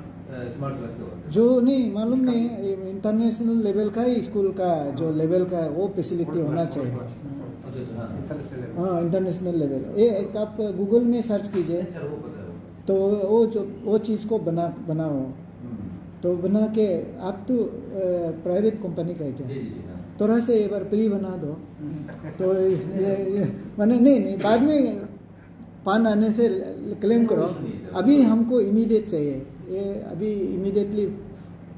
[SPEAKER 5] क्लास का वर्क
[SPEAKER 1] जो नहीं मालूम नहीं, इंटरनेशनल लेवल का ही स्कूल का जो लेवल का वो फैसिलिटी होना चाहिए। हाँ इंटरनेशनल लेवल, ये एक आप गूगल में सर्च कीजिए
[SPEAKER 5] सर वो पता है
[SPEAKER 1] तो वो चीज़ को बनाओ, तो बना के आप तो प्राइवेट कंपनी का है क्या,
[SPEAKER 5] जी जी हाँ
[SPEAKER 1] थोड़ा से एक बार प्री बना दो तो ये मैंने नहीं बाद में पान आने से क्लेम करो। अभी हमको इमीडिएट चाहिए, ये अभी इमीडिएटली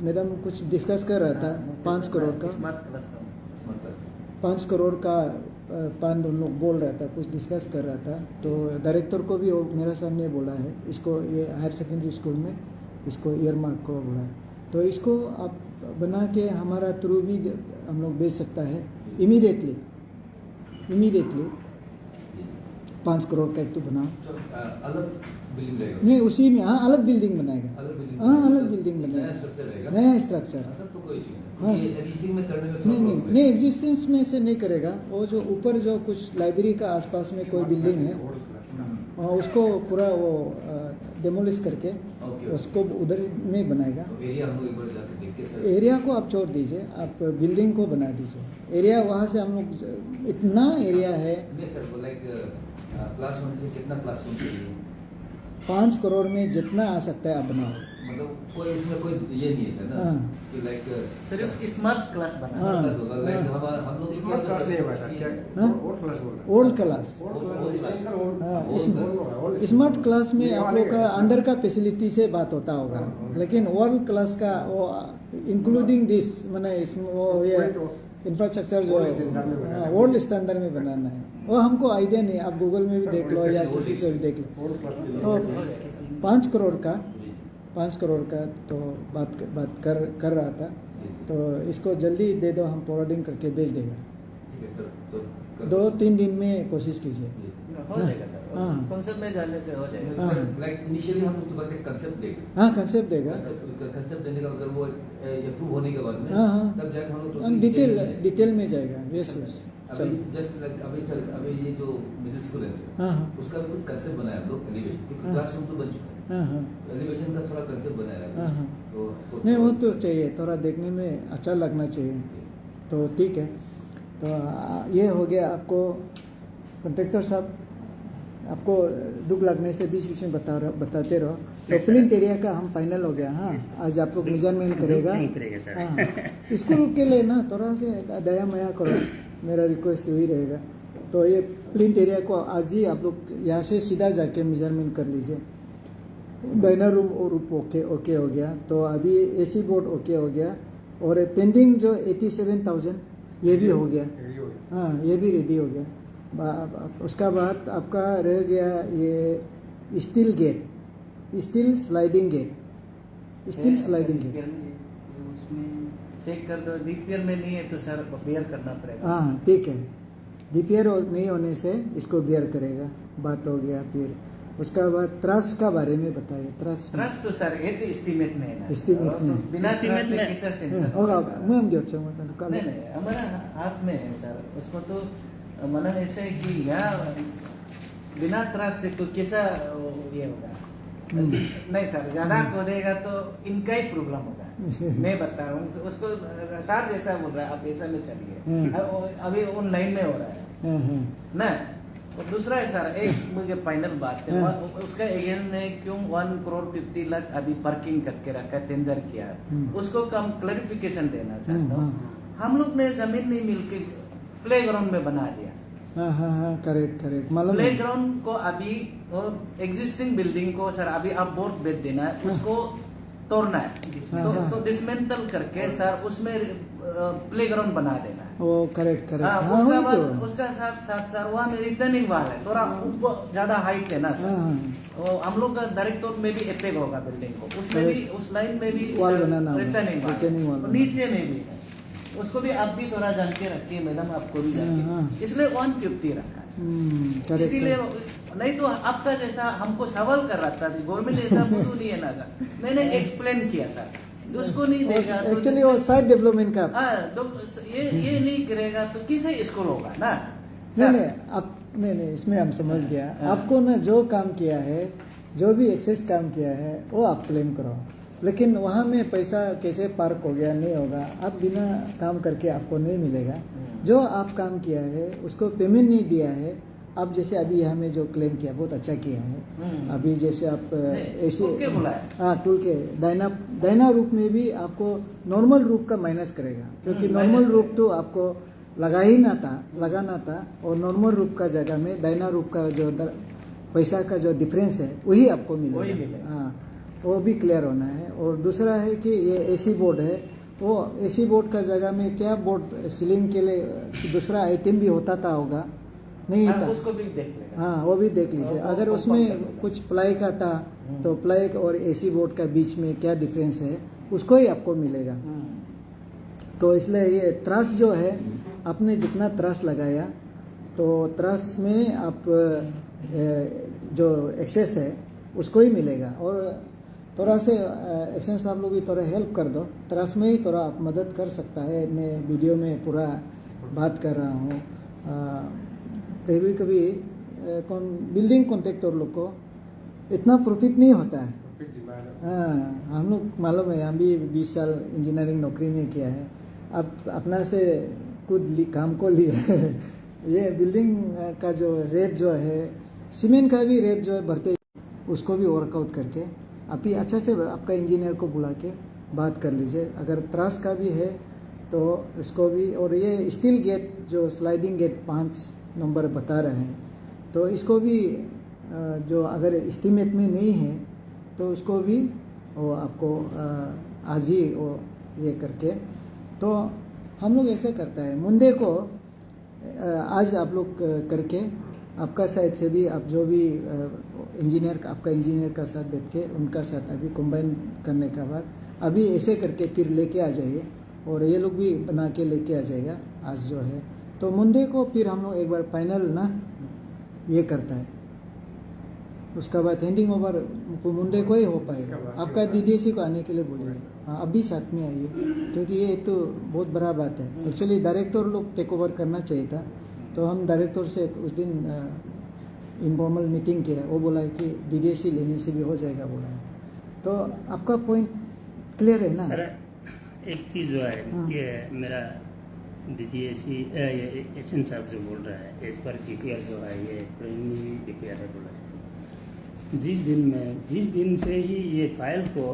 [SPEAKER 1] मैडम कुछ डिस्कस कर रहा था 5 करोड़ का,
[SPEAKER 3] स्मार्ट क्लास का
[SPEAKER 1] 5 करोड़ का पान उन लोग बोल रहा था, कुछ डिस्कस कर रहा था, तो डायरेक्टर को भी वो मेरे सामने बोला है, इसको ये हायर सेकेंडरी स्कूल में इसको ईयरमार्क को बोला है, तो इसको आप बना के हमारा थ्रू भी हम लोग भेज सकता है इमीडिएटली 5 करोड़ का एक तो बनाओ।
[SPEAKER 5] तो अलग बिल्डिंग रहेगा
[SPEAKER 1] नहीं उसी में, हाँ अलग बिल्डिंग बनाएगा,
[SPEAKER 5] अलग बिल्डिंग
[SPEAKER 1] हाँ अलग बिल्डिंग
[SPEAKER 5] नया
[SPEAKER 1] बनाएगा,
[SPEAKER 5] स्ट्रक्चर रहेगा
[SPEAKER 1] नया स्ट्रक्चर।
[SPEAKER 5] तब तो कोई चीज
[SPEAKER 1] हाँ।
[SPEAKER 5] नहीं एग्जिस्टिंग में करने में थोड़ा
[SPEAKER 1] नहीं
[SPEAKER 5] problem है।
[SPEAKER 1] नहीं एग्जिस्टेंस में से नहीं करेगा, वो जो ऊपर जो कुछ लाइब्रेरी का आसपास में कोई बिल्डिंग है और उसको पूरा वो डेमोलिश करके
[SPEAKER 5] ओके
[SPEAKER 1] उसको उधर में बनाएगा।
[SPEAKER 5] तो एरिया हम लोग एक बार जाके देख के सर
[SPEAKER 1] एरिया को आप छोड़ दीजिए, आप बिल्डिंग को बना दीजिए। एरिया वहाँ से हम लोग इतना एरिया है,
[SPEAKER 5] नहीं सर वो लाइक क्लास होने से कितना क्लासरूम चाहिए
[SPEAKER 1] 5 करोड़ में जितना आ सकता है आप बनाओ।
[SPEAKER 5] मतलब कोई उसमें कोई ये नहीं है सर ना
[SPEAKER 1] हाँ।
[SPEAKER 5] कि लाइक
[SPEAKER 3] सिर्फ स्मार्ट क्लास बना
[SPEAKER 1] हाँ।
[SPEAKER 5] क्लास होगा लाइक
[SPEAKER 1] हाँ।
[SPEAKER 5] हम लोग
[SPEAKER 6] स्मार्ट क्लास नहीं हुआ सर, क्या
[SPEAKER 1] हाँ?
[SPEAKER 6] ओल्ड क्लास बोल रहे हैं।
[SPEAKER 1] ओल्ड क्लास, हाँ स्मार्ट क्लास में आप लोग का अंदर का फैसिलिटी से बात होता होगा, लेकिन वर्ल्ड क्लास का वो इंक्लूडिंग दिस मैंने इसमें वो ये इंफ्रास्ट्रक्चर जो
[SPEAKER 6] World standard में बनाना है।
[SPEAKER 1] वर्ल्ड स्टैंडर्ड में बनाना है, वो हमको आइडिया नहीं, आप गूगल में भी देख लो या किसी से भी देख लो।
[SPEAKER 6] ओल्ड क्लास के लिए
[SPEAKER 1] तो 5 करोड़ का तो बात कर रहा था, तो इसको जल्दी दे दो, हम फॉरवर्डिंग करके भेज देगा।
[SPEAKER 5] ठीक है सर तो
[SPEAKER 1] 2-3 दिन में कोशिश कीजिए।
[SPEAKER 3] हो जाएगा सर,
[SPEAKER 1] हाँ।
[SPEAKER 3] कॉन्सेप्ट में जाने से हो जाएगा।
[SPEAKER 1] हाँ।
[SPEAKER 5] सर लाइक इनिशियली हम लोग तो बस एक कंसेप्ट देंगे
[SPEAKER 1] हाँ कंसेप्ट देगा,
[SPEAKER 5] कंसेप्ट देने का अगर वो अप्रूव होने के बाद में
[SPEAKER 1] हाँ, हाँ।
[SPEAKER 5] तब जाके हम लोग
[SPEAKER 1] हम डिटेल में जाएगा। यस यस
[SPEAKER 5] अभी
[SPEAKER 1] चलो।
[SPEAKER 5] जस्ट लाइक अभी सर अभी ये जो मिडिल स्कूल है सर
[SPEAKER 1] हाँ हाँ
[SPEAKER 5] उसका भी कुछ कंसेप्ट बनाया हम लोग एलिवेशन क्योंकि
[SPEAKER 1] हाँ।
[SPEAKER 5] क्लासरूम तो बन चुका
[SPEAKER 1] हाँ हाँ
[SPEAKER 5] है एलिवेशन का थोड़ा कंसेप्ट बनाया है
[SPEAKER 1] हाँ, हाँ।
[SPEAKER 5] तो
[SPEAKER 1] नहीं वो तो चाहिए, थोड़ा देखने में अच्छा लगना चाहिए, तो ठीक है। तो ये हो गया, आपको कॉन्ट्रैक्टर साहब आपको दुख लगने से बीच बीच में बताते रहो। तो प्लिंथ एरिया का हम फाइनल हो गया। हाँ आज आप लोग मेजरमेंट करेगा।
[SPEAKER 2] करेगा सर।
[SPEAKER 1] हाँ स्कूल के लिए ना थोड़ा से दया मया करो, मेरा रिक्वेस्ट यही रहेगा। तो ये प्लिंथ एरिया को आज ही आप लोग यहाँ से सीधा जाके मेजरमेंट कर लीजिए। डाइनर रूम और ओके हो गया, तो अभी एसी बोर्ड ओके हो गया, और पेंडिंग जो 87,000 ये भी हो गया। हाँ ये भी रेडी हो गया। उसका बाद आपका रह गया ये steel gate, steel sliding gate.
[SPEAKER 3] उसमें चेक कर दो, रिपेयर में नहीं है तो सर बेयर करना पड़ेगा।
[SPEAKER 1] हाँ ठीक है, रिपेयर नहीं होने से इसको बेयर करेगा, बात हो गया। फिर उसका बाद त्रस का बारे में बताइए। त्रस
[SPEAKER 3] तो सर ये तो एस्टीमेट में है ना,
[SPEAKER 1] Estimate
[SPEAKER 3] तो
[SPEAKER 1] में।
[SPEAKER 3] बिना
[SPEAKER 2] Estimate
[SPEAKER 3] त्रस से
[SPEAKER 2] में।
[SPEAKER 3] कैसा सेंसर
[SPEAKER 1] होगा
[SPEAKER 3] होगा?
[SPEAKER 1] मैं हम जो
[SPEAKER 3] नहीं हमारा हाथ में है सर, उसको तो मना ऐसा है कि यहाँ बिना त्रस से तो कैसा ये होगा। नहीं सर ज्यादा खोदेगा तो इनका ही प्रॉब्लम होगा। मैं बता रहा हूँ उसको, सर जैसा बोल रहा है आप ऐसा में चलिए, अभी ऑनलाइन में हो रहा है ना। और दूसरा है सर, एक मुझे फाइनल बात है, उसका एजेंट ने क्यों 1,50,00,000 अभी पार्किंग करके रखा, टेंडर किया, उसको कम क्लैरिफिकेशन देना चाहता हूँ। हम लोग ने जमीन नहीं मिलके प्ले ग्राउंड में बना दिया।
[SPEAKER 1] करेक्ट मालूम
[SPEAKER 3] प्ले
[SPEAKER 1] है।
[SPEAKER 3] ग्राउंड को अभी एग्जिस्टिंग बिल्डिंग को सर अभी आप बोर्ड भेज देना है, उसको तोड़ना है, तो डिसमेंटल करके सर उसमें प्ले ग्राउंड बना देना है।
[SPEAKER 1] वो करेक्ट
[SPEAKER 3] उसका बाद उसका साथ सर वहाँ में रिटर्निंग वाल है, थोड़ा ऊपर ज्यादा हाइट है ना सर। हम लोग का डायरेक्टर में भी अटैक होगा बिल्डिंग को, उसमें भी उस लाइन में भी
[SPEAKER 1] वाल बनाना होगा,
[SPEAKER 3] रिटर्निंग
[SPEAKER 1] retaining wall
[SPEAKER 3] वाल, नीचे में भी है, उसको भी आप भी थोड़ा जान के रखिए मैडम, आपको भी जानके, इसलिए 150 रखा है। इसीलिए नहीं तो आपका जैसा हमको सवाल कर रहा था, गवर्नमेंट ऐसा बुद्धू नहीं है ना सर, मैंने एक्सप्लेन किया सर, उसको नहीं देगा तो
[SPEAKER 1] एक्चुअली वो साइड डेवलपमेंट का
[SPEAKER 3] ये नहीं करेगा तो किसे स्कूल होगा ना।
[SPEAKER 1] नहीं आप नहीं इसमें हम समझ गया। आपको ना जो काम किया है, जो भी एक्सेस काम किया है वो आप क्लेम करो, लेकिन वहाँ में पैसा कैसे पार्क हो गया नहीं होगा, आप बिना काम करके आपको नहीं मिलेगा। जो आप काम किया है उसको पेमेंट नहीं दिया है, आप जैसे अभी यहाँ में जो क्लेम किया बहुत अच्छा किया है। अभी जैसे आप ऐसे
[SPEAKER 3] टूल के बोला है।
[SPEAKER 1] हाँ टूल के दाइना रूप में भी आपको नॉर्मल रूप का माइनस करेगा, क्योंकि नॉर्मल रूप तो आपको लगाना था और नॉर्मल रूप का जगह में दाइना रूप का जो पैसा का जो डिफरेंस है वही आपको मिलेगा। हाँ वो भी क्लियर होना है। और दूसरा है कि ये एसी बोर्ड है, वो एसी बोर्ड का जगह में क्या बोर्ड सीलिंग के लिए दूसरा आइटम भी होता होगा नहीं था,
[SPEAKER 3] उसको भी देख लेगा।
[SPEAKER 1] हाँ वो भी देख लीजिए। अगर उसमें कुछ प्लाई का था तो प्लाई और एसी बोर्ड का बीच में क्या डिफरेंस है उसको ही आपको मिलेगा। तो इसलिए ये त्रास जो है, आपने जितना त्रास लगाया तो त्रास में आप जो एक्सेस है उसको ही मिलेगा। और थोड़ा से एक्शन साहब लोग भी थोड़ा हेल्प कर दो, त्रास में ही थोड़ा आप मदद कर सकता है। मैं वीडियो में पूरा बात कर रहा हूँ। कभी कौन बिल्डिंग कॉन्ट्रैक्टर लोग को इतना प्रॉफिट नहीं होता है। हाँ हम लोग मालूम है, हम भी 20 साल इंजीनियरिंग नौकरी में किया है। अब अपना से खुद काम को लिए ये बिल्डिंग का जो रेट जो है, सीमेंट का भी रेट जो है बढ़ते, उसको भी वर्कआउट करके आप ही अच्छा से आपका इंजीनियर को बुला के बात कर लीजिए। अगर त्रास का भी है तो इसको भी, और ये स्टील गेट जो स्लाइडिंग गेट 5 नंबर बता रहे हैं तो इसको भी जो अगर एस्टीमेट में नहीं है तो उसको भी वो आपको आज ही वो ये करके, तो हम लोग ऐसे करता है मुंडे को आज आप लोग करके आपका साइड से भी आप जो भी आपका इंजीनियर का साथ बैठ के उनका साथ अभी कंबाइन करने के बाद अभी ऐसे करके फिर लेके आ जाइए और ये लोग भी बना के लेके आ जाएगा आज जो है। तो मुंडे को फिर हम लोग एक बार फाइनल ना ये करता है, उसका बाद हैंडिंग ओवर मुंडे को ही हो पाएगा। आपका डीडीएसी को आने के लिए बोलिए, हाँ अभी साथ में आइए, क्योंकि ये तो बहुत बड़ा बात है। एक्चुअली डायरेक्टर लोग टेक ओवर करना चाहिए था, तो हम डायरेक्टर से उस दिन इनफॉर्मल मीटिंग किया, वो बोला है कि डीडीएसी लेने से भी हो जाएगा बोला है। तो आपका पॉइंट क्लियर है ना?
[SPEAKER 2] सर एक चीज़ जो है
[SPEAKER 1] हाँ।
[SPEAKER 2] ये मेरा डीडीएसी एक्शन साहब जो बोल रहा है एज पर डीपीआर जो है ये प्रीलिमिनरी डीपीआर है बोला है। जिस दिन से ही ये फाइल को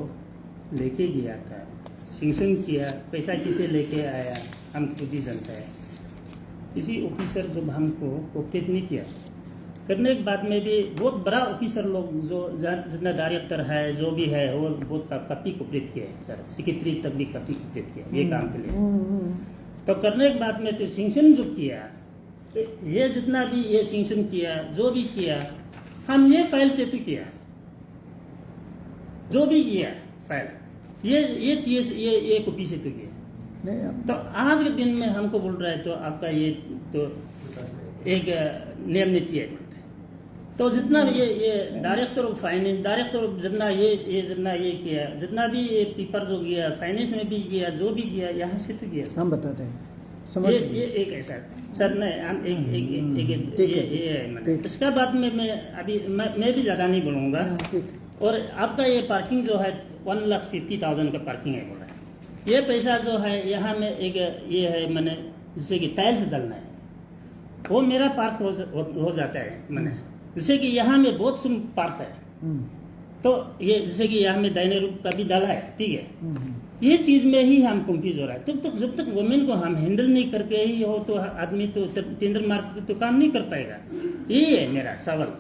[SPEAKER 2] लेके गया था, सेंक्शन किया, पैसा किसे लेके आया हम खुद ही जानते हैं। किसी ऑफिसर जब हमको कोऑपरेट नहीं किया, करने के बाद में भी बहुत बड़ा ऑफिसर लोग जो जितना डायरेक्टर है जो भी है वो बहुत काफ़ी कोऑपरेट किया है सर, सेक्रेटरी तक भी काफ़ी कोऑपरेट किया ये काम के लिए। तो करने के बाद में तो सेंक्शन जो किया, ये जितना भी ये सेंक्शन किया जो भी किया हम ये फाइल से तो किया, जो भी किया फाइल ये कॉपी से तो किया
[SPEAKER 1] नहीं
[SPEAKER 2] तो आज के दिन में हमको बोल रहा है तो आपका ये तो एक नियम नीति है। तो जितना ये director of finance, director of जितना ये किया, जितना भी ये पेपर जो किया फाइनेंस में भी किया, जो भी किया यहाँ से तो किया।
[SPEAKER 1] हम बताते हैं, समझ
[SPEAKER 2] ये एक ऐसा सर नहीं हम एक
[SPEAKER 1] ठीक है,
[SPEAKER 2] ये इसका बाद में मैं भी ज़्यादा नहीं बोलूँगा। और आपका ये पार्किंग जो है 1,50,000 का पार्किंग है बोला है। ये पैसा जो है यहाँ में एक ये है मैंने जैसे कि टाइल्स डालना है, वो मेरा पार्क हो जाता है मैंने, जैसे कि यहाँ में बहुत सुन पार्क है। तो ये जैसे कि यहाँ में दाहिने रूप का भी डाला है, ठीक है। ये चीज में ही हम कंफ्यूज हो रहा है। जब तक वुमेन को हम हैंडल नहीं करके ही हो तो आदमी तो टेंडर मार्केट तो काम नहीं कर पाएगा। यही है मेरा सवाल।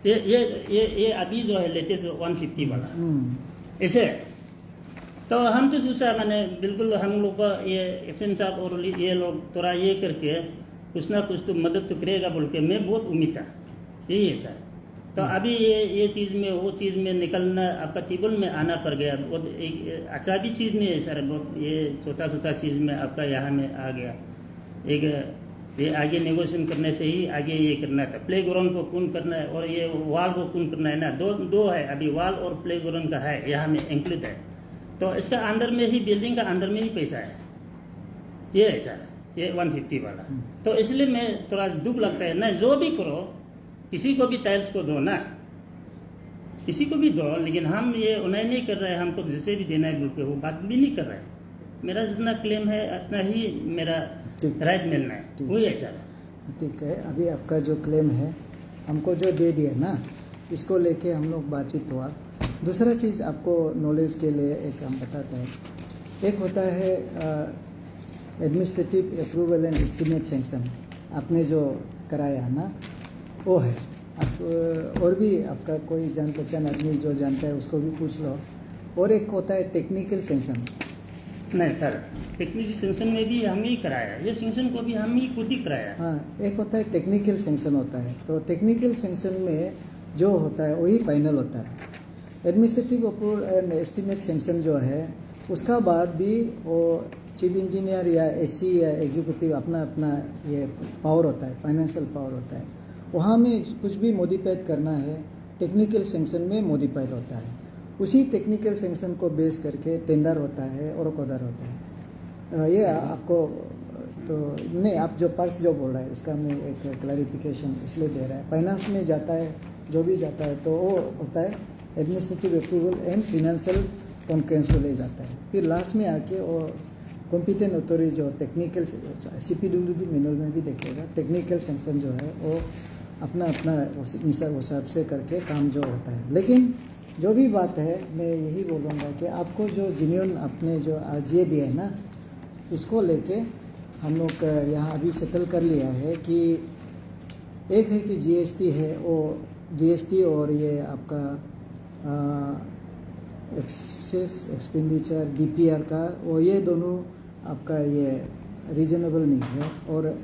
[SPEAKER 2] ये अभी जो है लेटेस्ट 150 वाला ऐसे, तो हम तो सोचा मैंने बिल्कुल हम लोग का ये एक्शन साहब और ये लोग थोड़ा ये करके कुछ ना कुछ तो मदद तो करेगा बोल के मैं बहुत उम्मीद था। यही है सर। तो अभी ये चीज़ में वो चीज़ में निकलना आपका टेबल में आना पड़ गया। बहुत एक अच्छा भी चीज़ नहीं है सर, बहुत ये छोटा चीज़ में आपका यहाँ में आ गया। एक ये आगे नेगोशिएशन करने से ही आगे ये करना था, प्ले ग्राउंड को कौन करना है और ये वॉल को कौन करना है ना, दो है अभी, वॉल और प्ले ग्राउंड का है यहाँ में इंक्लूड है। तो इसका अंदर में ही बिल्डिंग का अंदर में ही पैसा है, ये है सर। ये 150 वाला। तो इसलिए मैं थोड़ा दुख लगता है ना, जो भी करो किसी को भी टाइल्स को दो ना, किसी को भी दो, लेकिन हम ये उन्हें नहीं कर रहे हैं, हमको जिसे भी देना है बोल के वो बात भी नहीं कर रहे हैं। मेरा जितना क्लेम है उतना ही मेरा राइट मिलना है, वही है सर।
[SPEAKER 1] ठीक है, अभी आपका जो क्लेम है हमको जो दे दिया ना, इसको लेके हम लोग बातचीत हुआ। दूसरा चीज़ आपको नॉलेज के लिए एक हम बताते हैं, एक होता है administrative approval and estimate sanction, आपने जो कराया ना वो है। आप और भी आपका कोई जान पहचान आदमी जो जानता है उसको भी पूछ लो। और एक होता है टेक्निकल सैंक्शन।
[SPEAKER 2] नहीं सर, टेक्निकल सेंक्शन में भी हम ही कराया, ये सेंक्शन को भी हम ही खुद ही कराया।
[SPEAKER 1] हाँ, एक होता है टेक्निकल सैंक्शन होता है, तो टेक्निकल सैंक्शन में जो होता है वही फाइनल होता है। Administrative approval and estimate sanction जो है उसका बाद भी वो चीफ इंजीनियर या एससी या एग्जीक्यूटिव अपना अपना ये पावर होता है, फाइनेंशियल पावर होता है, वहाँ में कुछ भी मॉडिफाइड करना है टेक्निकल सैंक्शन में मॉडिफाइड होता है। उसी टेक्निकल सैंक्शन को बेस करके टेंडर होता है और ऑर्डर होता है। ये आपको तो नहीं, आप जो पर्स जो बोल रहा है इसका मैं एक क्लैरिफिकेशन इसलिए दे रहा है। फाइनेंस में जाता है जो भी जाता है तो वो होता है administrative approval and financial conference को ले जाता है। फिर लास्ट में आके वो कॉम्पिटेंट अथॉरिटी जो टेक्निकल CPWD मैनुअल में भी देखेगा, टेक्निकल सैंक्शन जो है वो अपना अपना हिसाब से करके काम जो होता है। लेकिन जो भी बात है मैं यही बोलूँगा कि आपको जो जेन्युइन आपने जो आज ये दिया है ना, इसको लेके हम लोग यहाँ अभी सेटल कर लिया है कि एक है कि GST है, वो GST और ये आपका एक्सेस एक्सपेंडिचर DPR का, वो ये दोनों आपका ये रीजनेबल नहीं है। और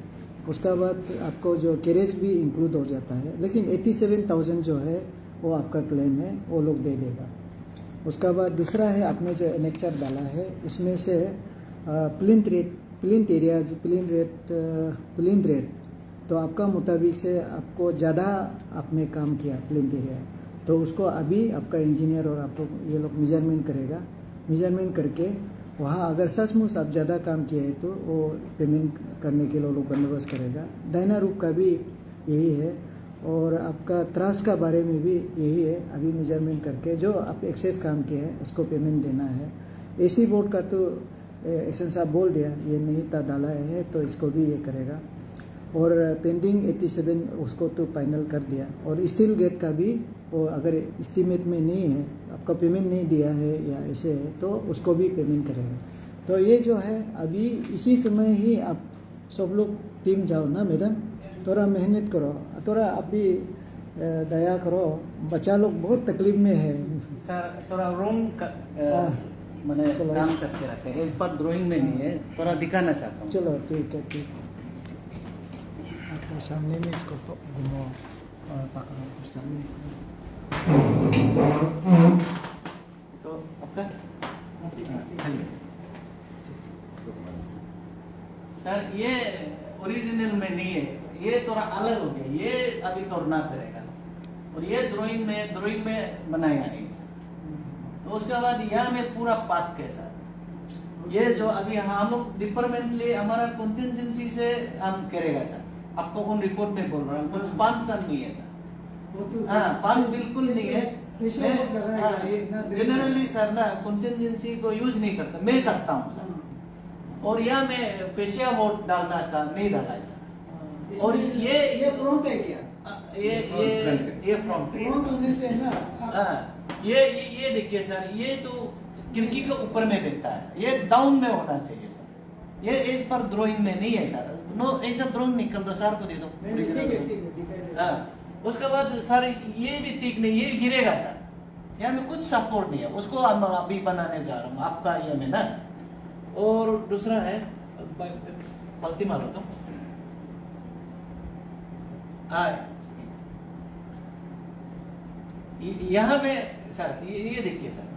[SPEAKER 1] उसका बाद आपको जो कैरेज भी इंक्लूड हो जाता है, लेकिन 87,000 जो है वो आपका क्लेम है, वो लोग दे देगा। उसका बाद दूसरा है आपने जो एनेक्चर डाला है, इसमें से प्लिंथ एरिया प्लिंथ रेट तो आपका मुताबिक से आपको ज़्यादा आपने काम किया प्लिंथ एरिया, तो उसको अभी आपका इंजीनियर और आप लोग ये लोग मेजरमेंट करेगा। मेजरमेंट करके वहाँ अगर सचमुच आप ज़्यादा काम किए हैं तो वो पेमेंट करने के लिए लोग बंदोबस्त करेगा। दाहिना रूप का भी यही है और आपका त्रास का बारे में भी यही है। अभी मेजरमेंट करके जो आप एक्सेस काम किए हैं उसको पेमेंट देना है। AC बोर्ड का तो एक्शन साहब बोल दिया ये नहीं था डाला है, तो इसको भी ये करेगा। और पेंडिंग 87 उसको तो फाइनल कर दिया। और स्टील गेट का भी वो अगर एस्टीमेट में नहीं है, आपका पेमेंट नहीं दिया है या ऐसे है, तो उसको भी पेमेंट करेगा। तो ये जो है अभी इसी समय ही आप सब लोग टीम जाओ ना मैडम, थोड़ा मेहनत करो, थोड़ा आप भी दया करो, बच्चा लोग बहुत तकलीफ में है।
[SPEAKER 3] सर थोड़ा रूम का मैंने
[SPEAKER 1] चलो,
[SPEAKER 3] काम करके रखे हैं, इस पर ड्राइंग में नहीं है, थोड़ा दिखाना चाहता हूँ।
[SPEAKER 1] चलो ठीक है, ठीक। आपको सामने में इसको घुमाओ और पकड़ो सामने।
[SPEAKER 3] तो आपका सर ये ओरिजिनल में नहीं है, ये थोड़ा अलग हो गया, ये अभी तोड़ना पड़ेगा। और ये ड्राइंग में बनाया है। तो उसके बाद यहाँ में पूरा पार्ट कैसा, ये जो अभी हम लोग डिपार्टमेंटली हमारा कॉन्टिजेंसी से हम करेगा सर। आपको उन रिपोर्ट में बोल रहा हूँ, कुछ फंड नहीं है सर। हाँ, फंड बिल्कुल नहीं है। जनरली सर ना कॉन्टिजेंसी को यूज नहीं करता, मैं करता हूँ सर। और यहाँ में फेशिया बोर्ड डालना था, नहीं डाला है सर। और ये
[SPEAKER 1] फ्रंट है क्या?
[SPEAKER 3] ये फ्रंट
[SPEAKER 1] फ्रंट होने से ना
[SPEAKER 3] ये देखिए सर, ये तो खिड़की के ऊपर में बैठता है, ये डाउन में होना चाहिए सर। ये इस पर ड्राइंग में नहीं है सर। नो ऐसा ड्राइंग निकल रहा, सर को दे दो। उसके बाद सर ये भी ठीक नहीं, ये गिरेगा सर। यहाँ में कुछ सपोर्ट नहीं है, उसको हम अभी बनाने जा रहा हूँ आपका ये में ना। और दूसरा है पलटी मारो तो यहाँ में सर ये देखिए सर,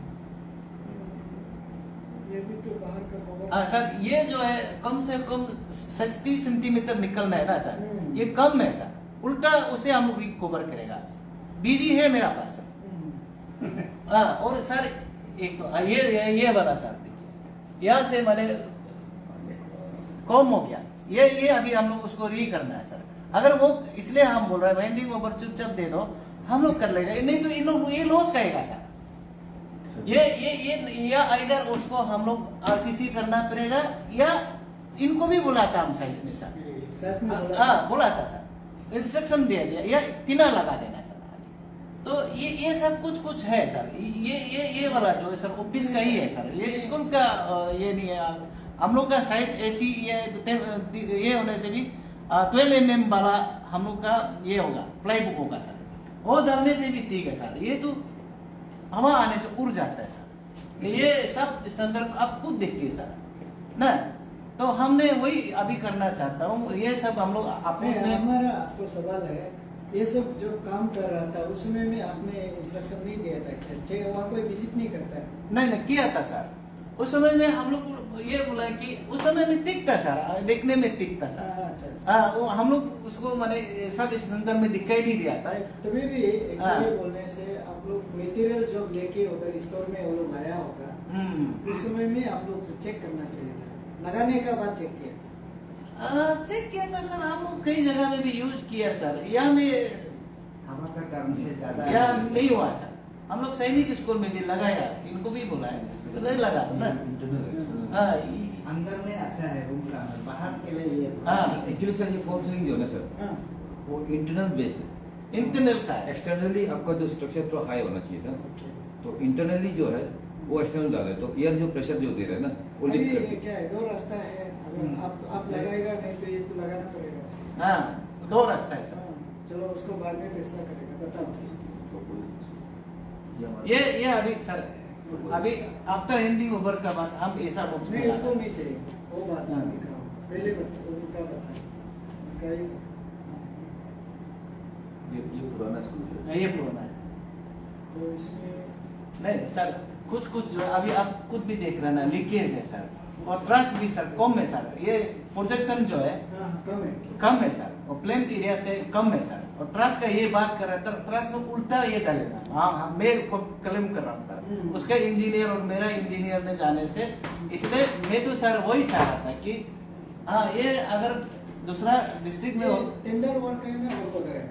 [SPEAKER 1] ये भी तो बाहर का कवर।
[SPEAKER 3] हाँ सर, ये जो है कम से कम 60 सेंटीमीटर निकलना है ना सर, ये कम है सर। उल्टा उसे हम कवर करेगा, बीजी है मेरा पास सर। हाँ, और सर एक तो ये वाला सर देखिए, यहाँ से मैंने कम हो गया ये अभी हम लोग उसको री करना है सर। अगर वो, इसलिए हम बोल रहे हैं वेंडिंग ओवर चुपचाप दे दो, हम लोग कर लेगा, नहीं तो इन लोग ये लॉस करेगा सर। ये या इधर उसको हम लोग आरसीसी करना पड़ेगा, या इनको भी बुलाता हम साइड में सर,
[SPEAKER 1] साथ में बोला
[SPEAKER 3] हाँ बुलाता सर, इंस्ट्रक्शन दे दिया या टीना लगा देना सर। तो ये सब कुछ है सर। ये वाला जो है सर ऑफिस का ही है सर, ये स्कूल का ये नहीं है। हम लोग का साइट ऐसी ये होने से भी 12 mm वाला हम लोग का ये होगा, प्लाई बुक होगा सर, वो डालने से भी ठीक है सर। ये तो हवा आने से उड़ जाता है सर। ये सब स्टैंडर्ड आप खुद देखिए सर ना। तो हमने वही अभी करना चाहता हूँ, ये सब हम लोग आपस में।
[SPEAKER 1] हमारा आपको सवाल है, ये सब जो काम कर रहा था उसमें में आपने इंस्ट्रक्शन नहीं दिया था क्या? वहाँ कोई विजिट नहीं करता है?
[SPEAKER 3] नहीं किया था सर। उस समय में हम लोग ये बोला कि उस समय में टिक था सर, देखने में टिक था सर।
[SPEAKER 1] अच्छा।
[SPEAKER 3] हाँ, वो हम लोग उसको मैंने सब इस अंदर में दिखाई नहीं दिया था।
[SPEAKER 1] तभी भी एक्चुअली बोलने से आप लोग मटेरियल जो लेके उधर स्टोर में वो लोग लाया होगा, उस समय में आप लोग चेक करना चाहिए था, लगाने का बाद चेक किया।
[SPEAKER 3] चेक किया था सर, हम लोग कई जगह में भी यूज किया सर। यहाँ में
[SPEAKER 4] हवा का टर्म से ज्यादा
[SPEAKER 3] यहाँ नहीं हुआ सर। हम लोग सैनिक स्कूल में भी लगाया, इनको भी बुलाया, तो नहीं लगा ना। हाँ,
[SPEAKER 4] अंदर में अच्छा है रूम का, बाहर के लिए ये
[SPEAKER 3] हाँ।
[SPEAKER 5] एक्चुअली सर ये फॉल सीलिंग जो है ना सर,
[SPEAKER 1] हाँ,
[SPEAKER 5] वो इंटरनल बेस्ड है।
[SPEAKER 3] इंटरनल का है।
[SPEAKER 5] एक्सटर्नली आपका जो स्ट्रक्चर थोड़ा हाई होना चाहिए था,
[SPEAKER 1] ओके।
[SPEAKER 5] तो इंटरनली जो है वो एक्सटर्नल डाल है, तो एयर जो प्रेशर जो दे रहे हैं ना वो
[SPEAKER 1] अभी
[SPEAKER 5] लिफ्ट
[SPEAKER 1] ये
[SPEAKER 5] करते
[SPEAKER 1] क्या है, दो रास्ता है, अगर आप लगाएगा नहीं तो ये तो लगाना पड़ेगा।
[SPEAKER 3] हाँ, 2 रास्ता है सर।
[SPEAKER 1] हाँ, चलो उसको बाद में फैसला करेगा, बताओ।
[SPEAKER 3] ये अभी सर, अभी आफ्टर एंडिंग ओवर का बाद हम ऐसा बॉक्स
[SPEAKER 1] नहीं, उसको नहीं चाहिए, वो बात
[SPEAKER 3] हाँ।
[SPEAKER 1] दिखाओ, पहले उनका बताओ, उनका ही
[SPEAKER 5] ये पुराना स्कूल है।
[SPEAKER 3] ये पुराना है।
[SPEAKER 1] तो इसमें
[SPEAKER 3] नहीं सर, कुछ जो अभी आप खुद भी देख रहे हैं ना, लीकेज है सर, और ट्रस्ट भी सर कम है सर। ये प्रोजेक्शन जो है
[SPEAKER 1] हाँ,
[SPEAKER 3] कम है सर, और प्लेन एरिया से कम है सर। और ट्रस्ट का ये बात कर रहा है, ट्रस्ट को उल्टा ये डालेगा। हाँ, मैं को क्लेम कर रहा हूँ सर, उसका इंजीनियर और मेरा इंजीनियर ने जाने से, इसलिए मैं तो सर वही चाह रहा था कि हाँ, ये अगर दूसरा डिस्ट्रिक्ट में हो,
[SPEAKER 1] टेंडर वर्क है ना, वो है,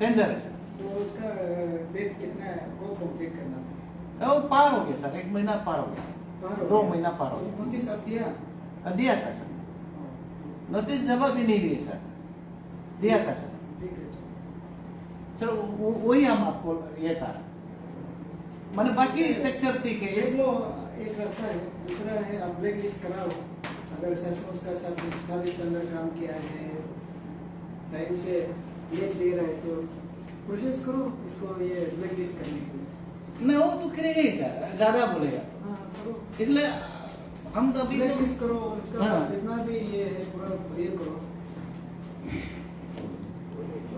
[SPEAKER 3] टेंडर है सर,
[SPEAKER 1] तो उसका डेट कितना है वो कंप्लीट करना था।
[SPEAKER 3] वो पार हो गया सर, 1 महीना पार हो गया सर,
[SPEAKER 1] पार हो
[SPEAKER 3] 2
[SPEAKER 1] गया।
[SPEAKER 3] महीना पार हो गया।
[SPEAKER 1] नोटिस आप दिया?
[SPEAKER 3] दिया था सर, नोटिस जवाब भी नहीं दिए सर, दिया था सर।
[SPEAKER 1] ठीक है, चलो।
[SPEAKER 3] सर वही हम आपको ये था, मैंने बाकी स्ट्रक्चर ठीक है।
[SPEAKER 1] देख लो, एक रास्ता है, दूसरा है आप ब्लैक लिस्ट कराओ। अगर सचमुच का सर्विस के अंदर काम किया है, टाइम से ये दे रहा है, तो प्रोसेस करो इसको, ये ब्लैक लिस्ट करने के लिए।
[SPEAKER 3] नहीं, वो तो करेगा ही सर, ज्यादा बोलेगा,
[SPEAKER 1] हाँ, करो,
[SPEAKER 3] इसलिए हम तो अभी
[SPEAKER 1] ब्लैक
[SPEAKER 3] तो
[SPEAKER 1] लिस्ट करो, उसका
[SPEAKER 3] हाँ।
[SPEAKER 1] जितना भी ये है पूरा ये करो।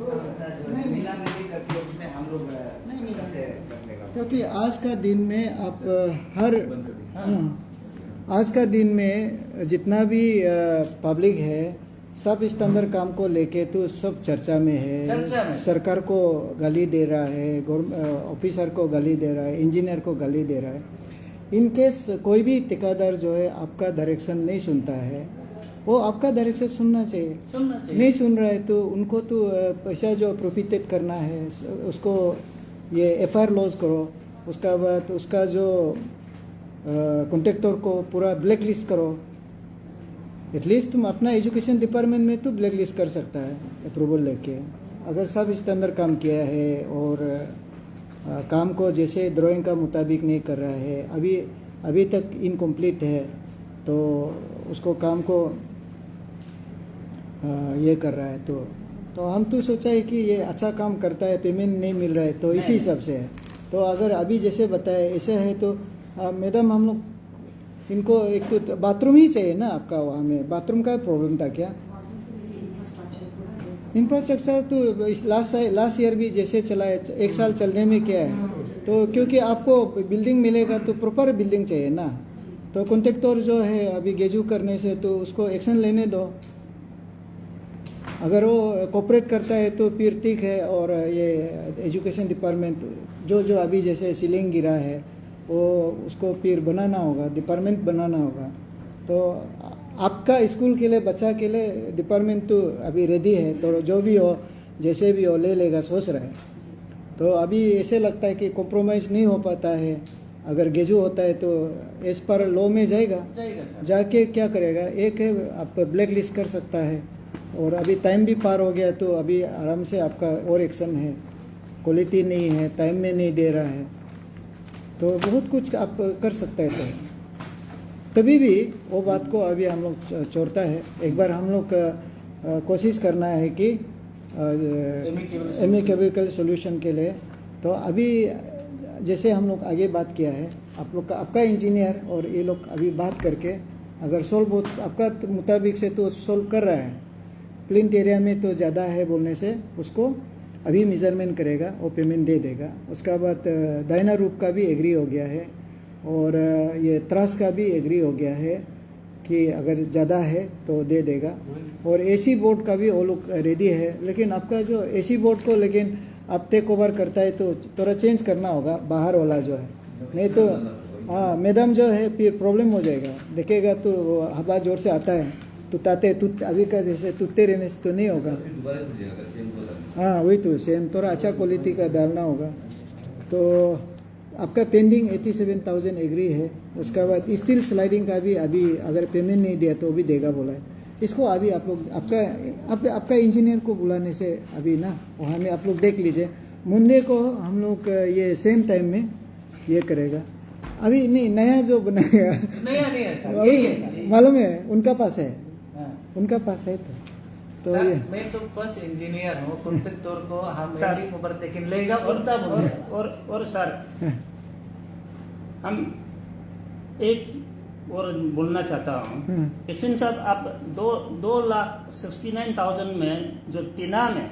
[SPEAKER 4] नहीं मिला नहीं करके उसमें हम लोग
[SPEAKER 1] नहीं मिला।
[SPEAKER 4] से करने का
[SPEAKER 1] क्योंकि आज का दिन में आप हर
[SPEAKER 5] बंद कर दी।
[SPEAKER 1] हाँ, आज का दिन में जितना भी पब्लिक है, सब इस अंदर काम को लेके तो सब चर्चा में है।
[SPEAKER 3] चर्चा में।
[SPEAKER 1] सरकार को गाली दे रहा है, ऑफिसर को गाली दे रहा है, इंजीनियर को गाली दे रहा है। इन केस कोई भी ठेकेदार जो है आपका डायरेक्शन नहीं सुनता है, वो आपका डायरेक्शन सुनना चाहिए।
[SPEAKER 3] सुनना चाहिए।
[SPEAKER 1] नहीं सुन रहा है तो उनको तो पैसा जो प्रोफिटेड करना है उसको ये FIR लॉज करो। उसका बाद उसका जो कॉन्ट्रैक्टर को पूरा ब्लैक लिस्ट करो। एटलीस्ट तुम अपना एजुकेशन डिपार्टमेंट में तो ब्लैक लिस्ट कर सकता है अप्रूवल लेके। अगर सब इसके अंदर काम किया है और काम को जैसे ड्राइंग का मुताबिक नहीं कर रहा है, अभी तक इनकम्प्लीट है, तो उसको काम को ये कर रहा है, तो हम तो सोचा है कि ये अच्छा काम करता है, पेमेंट नहीं मिल रहा है, तो इसी हिसाब से है। तो अगर अभी जैसे बताए ऐसे है तो मैडम हम लोग इनको एक तो बाथरूम ही चाहिए ना आपका, वहाँ में बाथरूम का प्रॉब्लम था क्या? इंफ्रास्ट्रक्चर तो इस लास्ट ईयर भी जैसे चला है, 1 साल चलने में क्या है, तो क्योंकि आपको बिल्डिंग मिलेगा तो प्रॉपर बिल्डिंग चाहिए ना। तो कॉन्ट्रैक्टर जो है अभी गेजू करने से तो उसको एक्शन लेने दो। अगर वो कोऑपरेट करता है तो फिर ठीक है। और ये एजुकेशन डिपार्टमेंट जो अभी जैसे सीलिंग गिरा है वो उसको फिर बनाना होगा, डिपार्टमेंट बनाना होगा। तो आपका स्कूल के लिए बच्चा के लिए डिपार्टमेंट तो अभी रेडी है, तो जो भी हो जैसे भी हो ले लेगा सोच रहा है। तो अभी ऐसे लगता है कि कॉम्प्रोमाइज़ नहीं हो पाता है। अगर गेजू होता है तो एज पर लॉ में जाएगा
[SPEAKER 3] सर।
[SPEAKER 1] जाके क्या करेगा, एक है आप ब्लैक लिस्ट कर सकता है, और अभी टाइम भी पार हो गया तो अभी आराम से आपका और एक्शन है। क्वालिटी नहीं है, टाइम में नहीं दे रहा है, तो बहुत कुछ आप कर सकते हैं। तो तभी भी वो बात को अभी हम लोग छोड़ता है। एक बार हम लोग कोशिश करना है कि एमिकेबल सोल्यूशन के लिए। तो अभी जैसे हम लोग आगे बात किया है, आप लोग का आपका इंजीनियर और ये लोग अभी बात करके अगर सोल्व हो आपका मुताबिक से तो सोल्व कर रहा है। प्लिंथ एरिया में तो ज़्यादा है बोलने से उसको अभी मेजरमेंट करेगा और पेमेंट दे देगा। उसका बाद दाहिना रूप का भी एग्री हो गया है, और ये त्रास का भी एग्री हो गया है कि अगर ज़्यादा है तो दे देगा। और एसी बोर्ड का भी वो लोग रेडी है, लेकिन आपका जो एसी बोर्ड को लेकिन आप टेक ओवर करता है तो थोड़ा चेंज करना होगा बाहर वाला जो है, नहीं तो हाँ मैडम जो है फिर प्रॉब्लम हो जाएगा। देखेगा तो हवा जोर से आता है तो अभी का जैसे टूटते रहने से तो नहीं होगा। हाँ वही तो सेम थोड़ा अच्छा क्वालिटी का डालना होगा। तो आपका पेंडिंग 87,000 एग्री है। उसका बाद स्टील स्लाइडिंग का भी अभी अगर पेमेंट नहीं दिया तो भी देगा बोला है। इसको अभी आप लोग आपका इंजीनियर को बुलाने से अभी ना वहाँ में आप लोग देख लीजिए। मंडे को हम लोग ये सेम टाइम में ये करेगा। अभी नहीं नया जो बनाएगा
[SPEAKER 3] नया नहीं है सर, यही है सर।
[SPEAKER 1] मालूम है उनका पास है,
[SPEAKER 3] हाँ।
[SPEAKER 1] उनका पास है तो
[SPEAKER 3] सर,
[SPEAKER 1] ये
[SPEAKER 3] मैं तो फर्स्ट इंजीनियर हूँ। प्रत्येक तौर को हम
[SPEAKER 2] सर।
[SPEAKER 3] एंडिंग ऊपर लेकिन लेगा उल्टा
[SPEAKER 2] और सर हम एक और बोलना चाहता हूँ। एक्शन साहब आप 2,69,000 में जो तीना में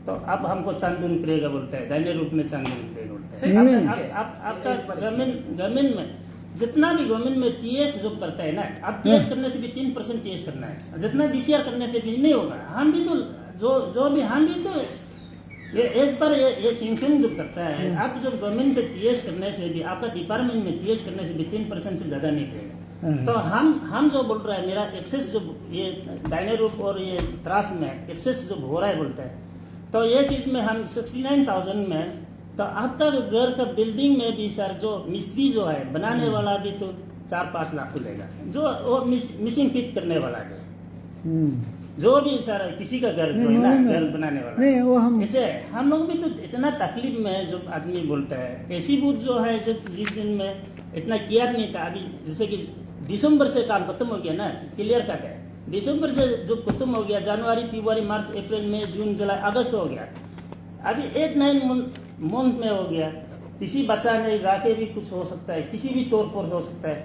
[SPEAKER 2] तो अब हमको चांदून करेगा बोलता है, दाहिने रूप में चांदून करेगा बोलता है।
[SPEAKER 1] नहीं,
[SPEAKER 2] आपका गवर्नमेंट में जितना भी गवर्नमेंट में टीएस जो करता है ना, अब टीएस करने से भी 3% टीएस करना है, जितना डीपीआर करने से भी नहीं होगा। हम भी तो हम भी तो ये एज पर ये सेंक्शन जो करता है, आप जब गवर्नमेंट से टीएस करने से भी आपका डिपार्टमेंट में टीएस करने से भी 3% से ज्यादा नहीं करेगा। तो हम जो बोल रहा है मेरा एक्सेस जो ये दाहिने रूप और ये त्रास में एक्सेस जो हो रहा है बोलता है, तो ये चीज में हम 69,000 में तो आपका जो घर का बिल्डिंग में भी सर जो मिस्त्री जो है बनाने वाला भी तो 4-5 लाख लेगा, जो वो मिसिंग फिट करने वाला है, जो भी सर किसी का घर जो है ना घर बनाने वाला
[SPEAKER 1] नहीं वो हम
[SPEAKER 2] ऐसे हम लोग भी तो इतना तकलीफ में जो आदमी बोलता है। एसी बूथ जो है जो जिस दिन में इतना केयर नहीं था, अभी जैसे कि दिसंबर से काम खत्म हो गया ना, क्लियर कट है। दिसंबर से जो खत्म हो गया, जनवरी फरवरी मार्च अप्रैल मई जून जुलाई अगस्त हो गया, अभी 8-9 मंथ में हो गया। किसी बच्चा ने जाके भी कुछ हो सकता है, किसी भी तौर पर हो सकता है।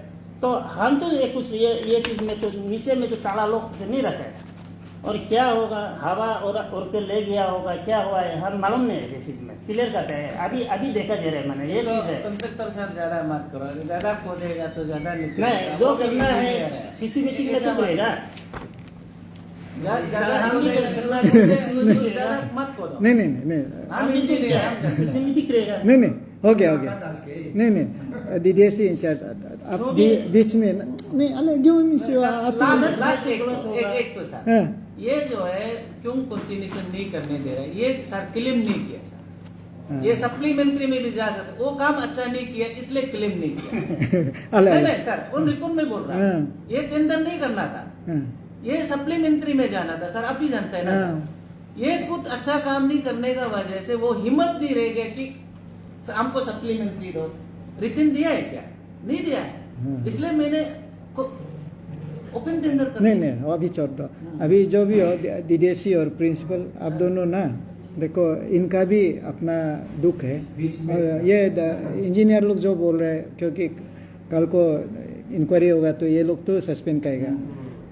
[SPEAKER 2] तो हम तो ये कुछ ये चीज में तो नीचे में तो ताला लोग नहीं रखा है, और क्या होगा हवा और के ले गया होगा, क्या हुआ है हम मालूम नहीं है। ये चीज में क्लियर करते हैं, अभी देखा दे रहा है मैंने ये चीज है।
[SPEAKER 3] कंट्रैक्टर साहब ज्यादा मत करो, ज्यादा खोदेगा तो ज्यादा
[SPEAKER 2] नहीं जो करना है सिस्टमेटिक में तो करेगा।
[SPEAKER 3] ज्यादा मत खोदो।
[SPEAKER 1] नहीं
[SPEAKER 3] हम इंजीनियर हम
[SPEAKER 2] सिस्टमेटिक रहेगा।
[SPEAKER 1] नहीं हो गया नहीं डीडीएससी इंचार्ज आप बीच में नहीं अलग क्यों मिस
[SPEAKER 3] लास्ट एक तो सर ये जो है क्यों कंटिन्यूशन नहीं करने दे रहे, ये सर क्लेम नहीं किया सर, ये सप्लीमेंट्री में भी जा सकता, वो काम अच्छा नहीं किया इसलिए क्लेम नहीं किया। नहीं सर उन रिकॉर्ड में बोल रहा है, ये टेंडर नहीं करना था, ये सप्लीमेंट्री में जाना था सर। आप ही जानते हैं ना सर, ये कुछ अच्छा काम नहीं करने का वजह से वो हिम्मत नहीं रह गया कि हमको सप्लीमेंट्री दो। रिटर्न दिया है क्या? नहीं दिया है, इसलिए मैंने ओपन टेंडर कर
[SPEAKER 1] नहीं अभी छोड़ दो। अभी जो भी हो डीडीएससी और प्रिंसिपल आप दोनों ना देखो, इनका भी अपना दुख है। ये इंजीनियर लोग जो बोल रहे हैं, क्योंकि कल को इंक्वायरी होगा तो ये लोग तो सस्पेंड करेगा,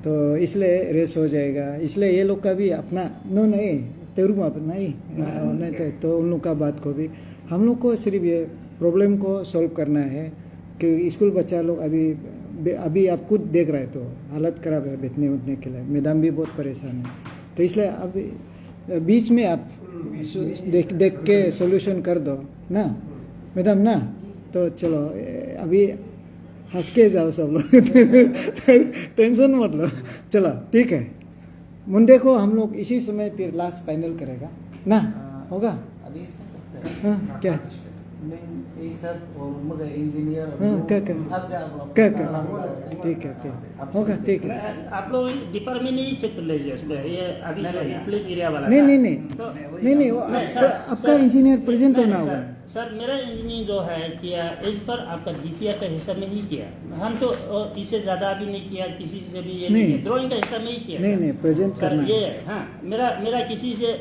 [SPEAKER 1] तो इसलिए रेस हो जाएगा। इसलिए ये लोग का भी अपना नहीं तेरू नहीं तो उन लोग का बात को भी हम लोग को सिर्फ ये प्रॉब्लम को सॉल्व करना है कि स्कूल बच्चा लोग अभी आप खुद देख रहे तो हालत खराब है बैठने उठने के लिए, मैडम भी बहुत परेशान है। तो इसलिए अब बीच में आप देख के सॉल्यूशन कर दो ना मैडम ना। तो चलो अभी हंस के जाओ सब लोग टेंशन मत लो। चलो ठीक है, मुंडे को हम लोग इसी समय फिर लास्ट फाइनल करेगा ना, होगा?
[SPEAKER 3] अभी ऐसा करते हैं
[SPEAKER 1] हाँ, क्या
[SPEAKER 3] नहीं, ये सब और मगर इंजीनियर
[SPEAKER 1] हाँ, क्या क्या
[SPEAKER 3] अब जा आप लोग
[SPEAKER 1] क्या क्या ठीक है, ठीक होगा, ठीक है।
[SPEAKER 2] आप लोग डिपार्टमेंट ही चेक कर लीजिए उसमें, ये अभी प्लेन एरिया वाला
[SPEAKER 1] नहीं
[SPEAKER 2] था।
[SPEAKER 1] नहीं नहीं
[SPEAKER 2] तो
[SPEAKER 1] नहीं नहीं, वो
[SPEAKER 2] नहीं,
[SPEAKER 1] आपका
[SPEAKER 2] सर,
[SPEAKER 1] आपका
[SPEAKER 2] सर,
[SPEAKER 1] इंजीनियर प्रेजेंट
[SPEAKER 2] नहीं,
[SPEAKER 1] होना
[SPEAKER 2] सर,
[SPEAKER 1] होगा।
[SPEAKER 2] सर मेरा इंजीनियर जो है किया इस पर आपका डीपीआर का हिस्सा में ही किया, हम तो इससे ज्यादा भी नहीं किया, किसी से भी ये नहीं
[SPEAKER 1] नहीं।
[SPEAKER 2] किया, ड्राइंग का हिस्सा में ही किया।
[SPEAKER 1] नहीं
[SPEAKER 2] सर।
[SPEAKER 1] नहीं, प्रेजेंट
[SPEAKER 2] सर
[SPEAKER 1] करना
[SPEAKER 2] ये
[SPEAKER 1] है।
[SPEAKER 2] है, हाँ, मेरा किसी से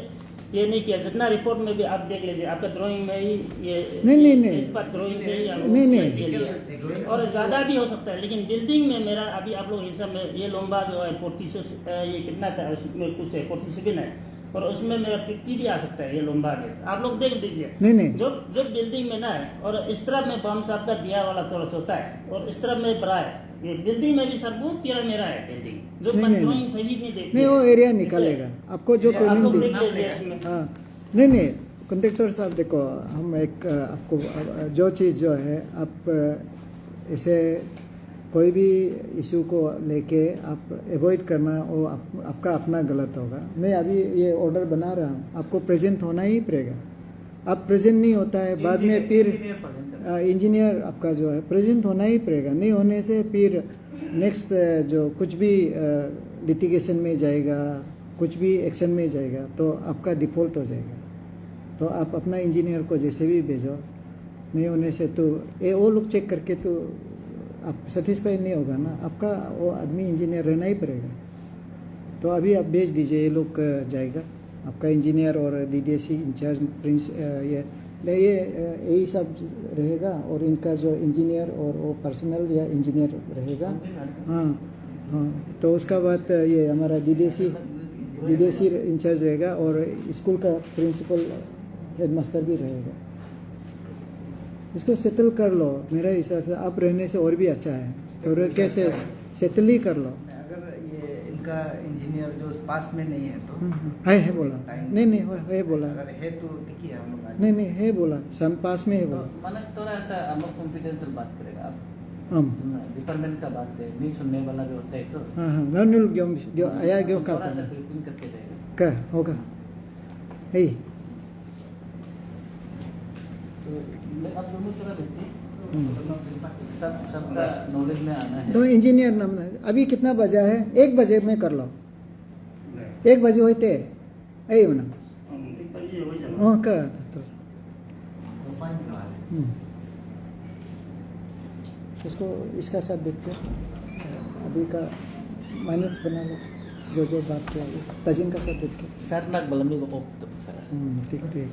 [SPEAKER 2] ये नहीं किया, जितना रिपोर्ट में भी आप देख लीजिए, आपका ड्राइंग में ही ये
[SPEAKER 1] नहीं, नहीं।
[SPEAKER 2] इस पर ड्राइंग से ही हम
[SPEAKER 1] नहीं, नहीं।
[SPEAKER 2] ये लिया। और ज़्यादा भी हो सकता है, लेकिन बिल्डिंग में मेरा अभी आप लोग हिसाब में ये लंबा जो है 46 ये कितना था, उसमें कुछ है 47 है, और उसमें मेरा 50 भी आ सकता है, ये लंबा भी आप लोग देख दीजिए।
[SPEAKER 1] नहीं, नहीं।
[SPEAKER 2] जो बिल्डिंग में ना है, और इस तरफ में बम साहब का दिया वाला थोड़ा छोटा है, और इस तरफ में बड़ा है, ये बिल्डिंग में भी सर बहुत तेरा मेरा है बिल्डिंग, जो
[SPEAKER 1] नहीं, नहीं,
[SPEAKER 2] ड्राइंग सही नहीं देखती
[SPEAKER 1] नहीं,
[SPEAKER 2] है।
[SPEAKER 1] वो एरिया
[SPEAKER 2] इसलिए
[SPEAKER 1] निकालेगा आपको जो
[SPEAKER 2] आप लोग
[SPEAKER 1] पेमेंट
[SPEAKER 2] देख लीजिए इसमें।
[SPEAKER 1] हाँ, नहीं नहीं, कंडक्टर साहब देखो, हम एक आपको जो चीज़ जो है आप ऐसे कोई भी इशू को लेके आप अवॉइड करना, वो आपका अपना गलत होगा। मैं अभी ये ऑर्डर बना रहा हूँ, आपको प्रेजेंट होना ही पड़ेगा। आप प्रेजेंट नहीं होता है बाद में फिर इंजीनियर आपका जो है प्रेजेंट होना ही पड़ेगा, नहीं होने से फिर नेक्स्ट जो कुछ भी लिटिगेशन में जाएगा, कुछ भी एक्शन में जाएगा, तो आपका डिफॉल्ट हो जाएगा। तो आप अपना इंजीनियर को जैसे भी भेजो, नहीं होने से तो ये वो लोग चेक करके तो आप सेटिस्फाई नहीं होगा ना, आपका वो आदमी इंजीनियर रहना ही पड़ेगा। तो अभी आप भेज दीजिए, ये लोग जाएगा, आपका इंजीनियर और डीडीएससी इंचार्ज प्रिंस ये यही सब रहेगा, और इनका जो इंजीनियर और वो पर्सनल या इंजीनियर रहेगा। हाँ हाँ, तो उसका बाद ये हमारा डीडीएससी इंचार्ज रहेगा, और स्कूल का प्रिंसिपल हेडमास्टर भी रहेगा। इसको सेटल कर लो, मेरे हिसाब से आप रहने से और भी अच्छा है, और कैसे सेटल ही कर लो।
[SPEAKER 4] अगर ये इनका इंजीनियर जो पास में नहीं है तो
[SPEAKER 1] है बोला, नहीं नहीं है बोला,
[SPEAKER 4] अगर है तो ठीक है, हम लोग आगे।
[SPEAKER 1] नहीं नहीं है बोला, सम पास में है बोला।
[SPEAKER 3] माना थोड़ा सा हम लोग कॉन्फिडेंशियल बात करेगा आप,
[SPEAKER 1] हम
[SPEAKER 3] डिपार्टमेंट का बात है, नहीं सुनने वाला जो होता है तो
[SPEAKER 1] हाँ हाँ, नॉर्मल जो आया क्यों का
[SPEAKER 3] थोड़ा सा क्लिपिंग करके जाएगा।
[SPEAKER 1] क्या होगा है।
[SPEAKER 3] तो आप दोनों तरह व्यक्ति सबका नॉलेज में आना है।
[SPEAKER 1] तो इंजीनियर नाम अभी कितना बजा है, 1 बजे में कर लो, 1 बजे होते यही होना। हाँ क्या तो इसको इसका साथ देखते अभी का माइनस बना लो, जो बात किया तजिन का साथ देख के।
[SPEAKER 3] 7 लाख बलमी को तो सर
[SPEAKER 1] ठीक ठीक।